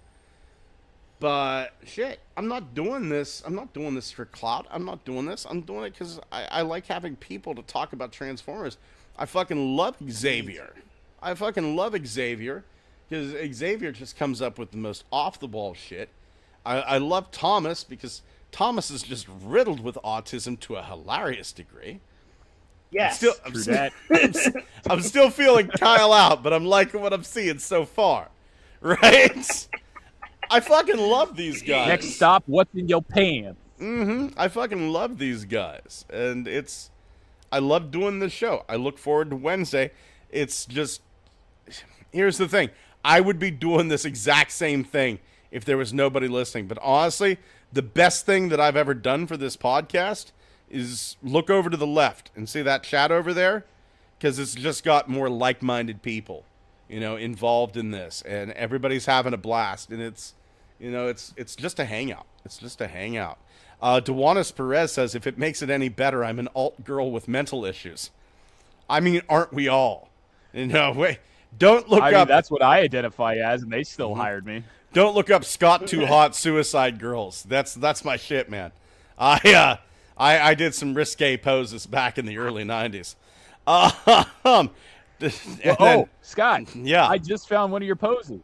But shit, I'm not doing this. I'm not doing this for clout. I'm not doing this. I'm doing it because I like having people to talk about Transformers. I fucking love Xavier. I fucking love Xavier because Xavier just comes up with the most off-the-wall shit. I love Thomas because Thomas is just riddled with autism to a hilarious degree. Yes. I'm still feeling Kyle out, but I'm liking what I'm seeing so far. Right? I fucking love these guys. Next stop, what's in your pants? I fucking love these guys. And I love doing this show. I look forward to Wednesday. It's just, here's the thing. I would be doing this exact same thing if there was nobody listening. But honestly, the best thing that I've ever done for this podcast is look over to the left and see that chat over there, because it's just got more like-minded people, involved in this, and everybody's having a blast, and it's just a hangout. It's just a hangout. Dewanis Perez says, if it makes it any better, I'm an alt girl with mental issues. I mean, aren't we all? Wait, don't look up. That's what I identify as, and they still hired me. Don't look up Scott Too Hot Suicide Girls. That's my shit, man. I did some risque poses back in the early 90s. Scott. Yeah. I just found one of your poses.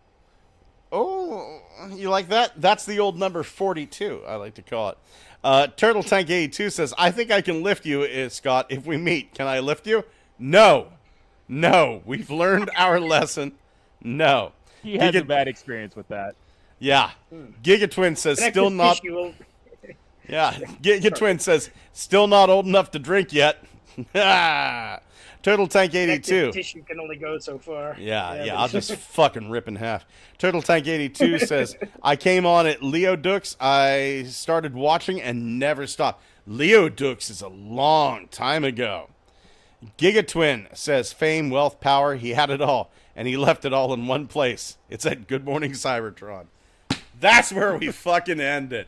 Oh, you like that? That's the old number 42, I like to call it. Turtle Tank 82 says, I think I can lift you, Scott, if we meet. Can I lift you? No. We've learned our lesson. No. He had a bad experience with that. Yeah. Gigatwin says, still not... Yeah, Gigatwin says, still not old enough to drink yet. Turtle Tank 82. Tissue can only go so far. Yeah, I'll just fucking rip in half. Turtle Tank 82 says, I came on at Leo Dux. I started watching and never stopped. Leo Dux is a long time ago. Gigatwin says, fame, wealth, power, he had it all. And he left it all in one place. It's at Good Morning Cybertron. That's where we fucking end it.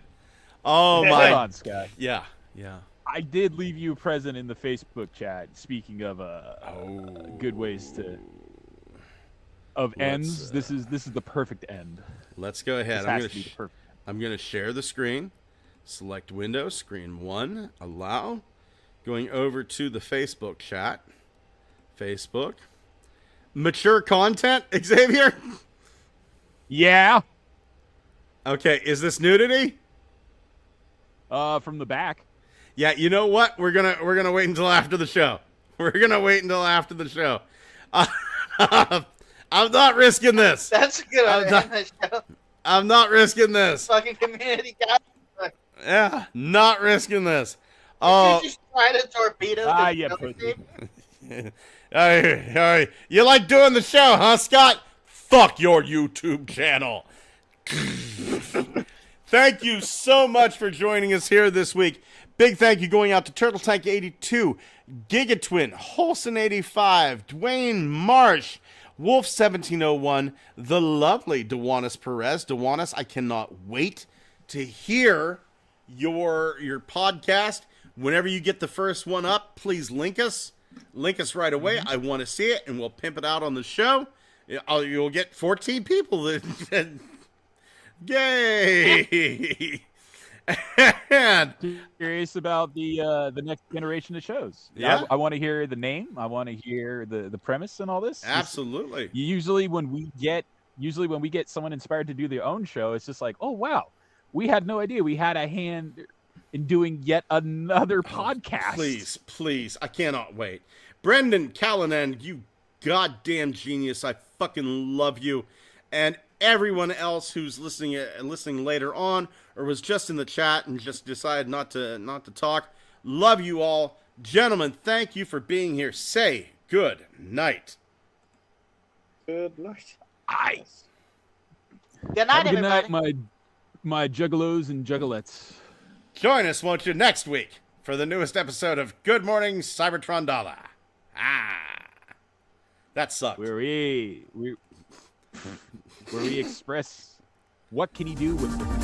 Oh my. Hold on, Scott. Yeah. I did leave you present in the Facebook chat. Speaking of good ways of ends, this is the perfect end. Let's go ahead. I'm going to share the screen. Select window, screen 1, allow. Going over to the Facebook chat. Facebook. Mature content, Xavier? Yeah. Okay, is this nudity? From the back. Yeah, you know what? We're gonna wait until after the show. I'm not risking this. That's a good idea. I'm not risking this. Fucking community guy. Yeah, not risking this. You just try to torpedo. Yeah, pussy. All right. You like doing the show, huh, Scott? Fuck your YouTube channel. Thank you so much for joining us here this week. Big thank you going out to Turtle Tank 82, Gigatwin, Holson 85, Dwayne Marsh, Wolf 1701, the lovely Dewanis Perez. Dewanis, I cannot wait to hear your podcast. Whenever you get the first one up, please link us. Link us right away. I want to see it, and we'll pimp it out on the show. You'll get 14 people that Yay! And curious about the next generation of shows. Yeah, I want to hear the name. I want to hear the premise and all this. Absolutely. Usually when we get someone inspired to do their own show, it's just like, oh wow, we had no idea we had a hand in doing yet another podcast. Please, I cannot wait. Brendan Callanan, you goddamn genius! I fucking love you, and everyone else who's listening later on, or was just in the chat and just decided not to talk. Love you all, gentlemen. Thank you for being here. Say good night. Good night. Good night, Good everybody. night, my juggalos and juggalettes. Join us, won't you, next week for the newest episode of Good Morning Cybertron Dollar. That sucked. We where we express what can he do with the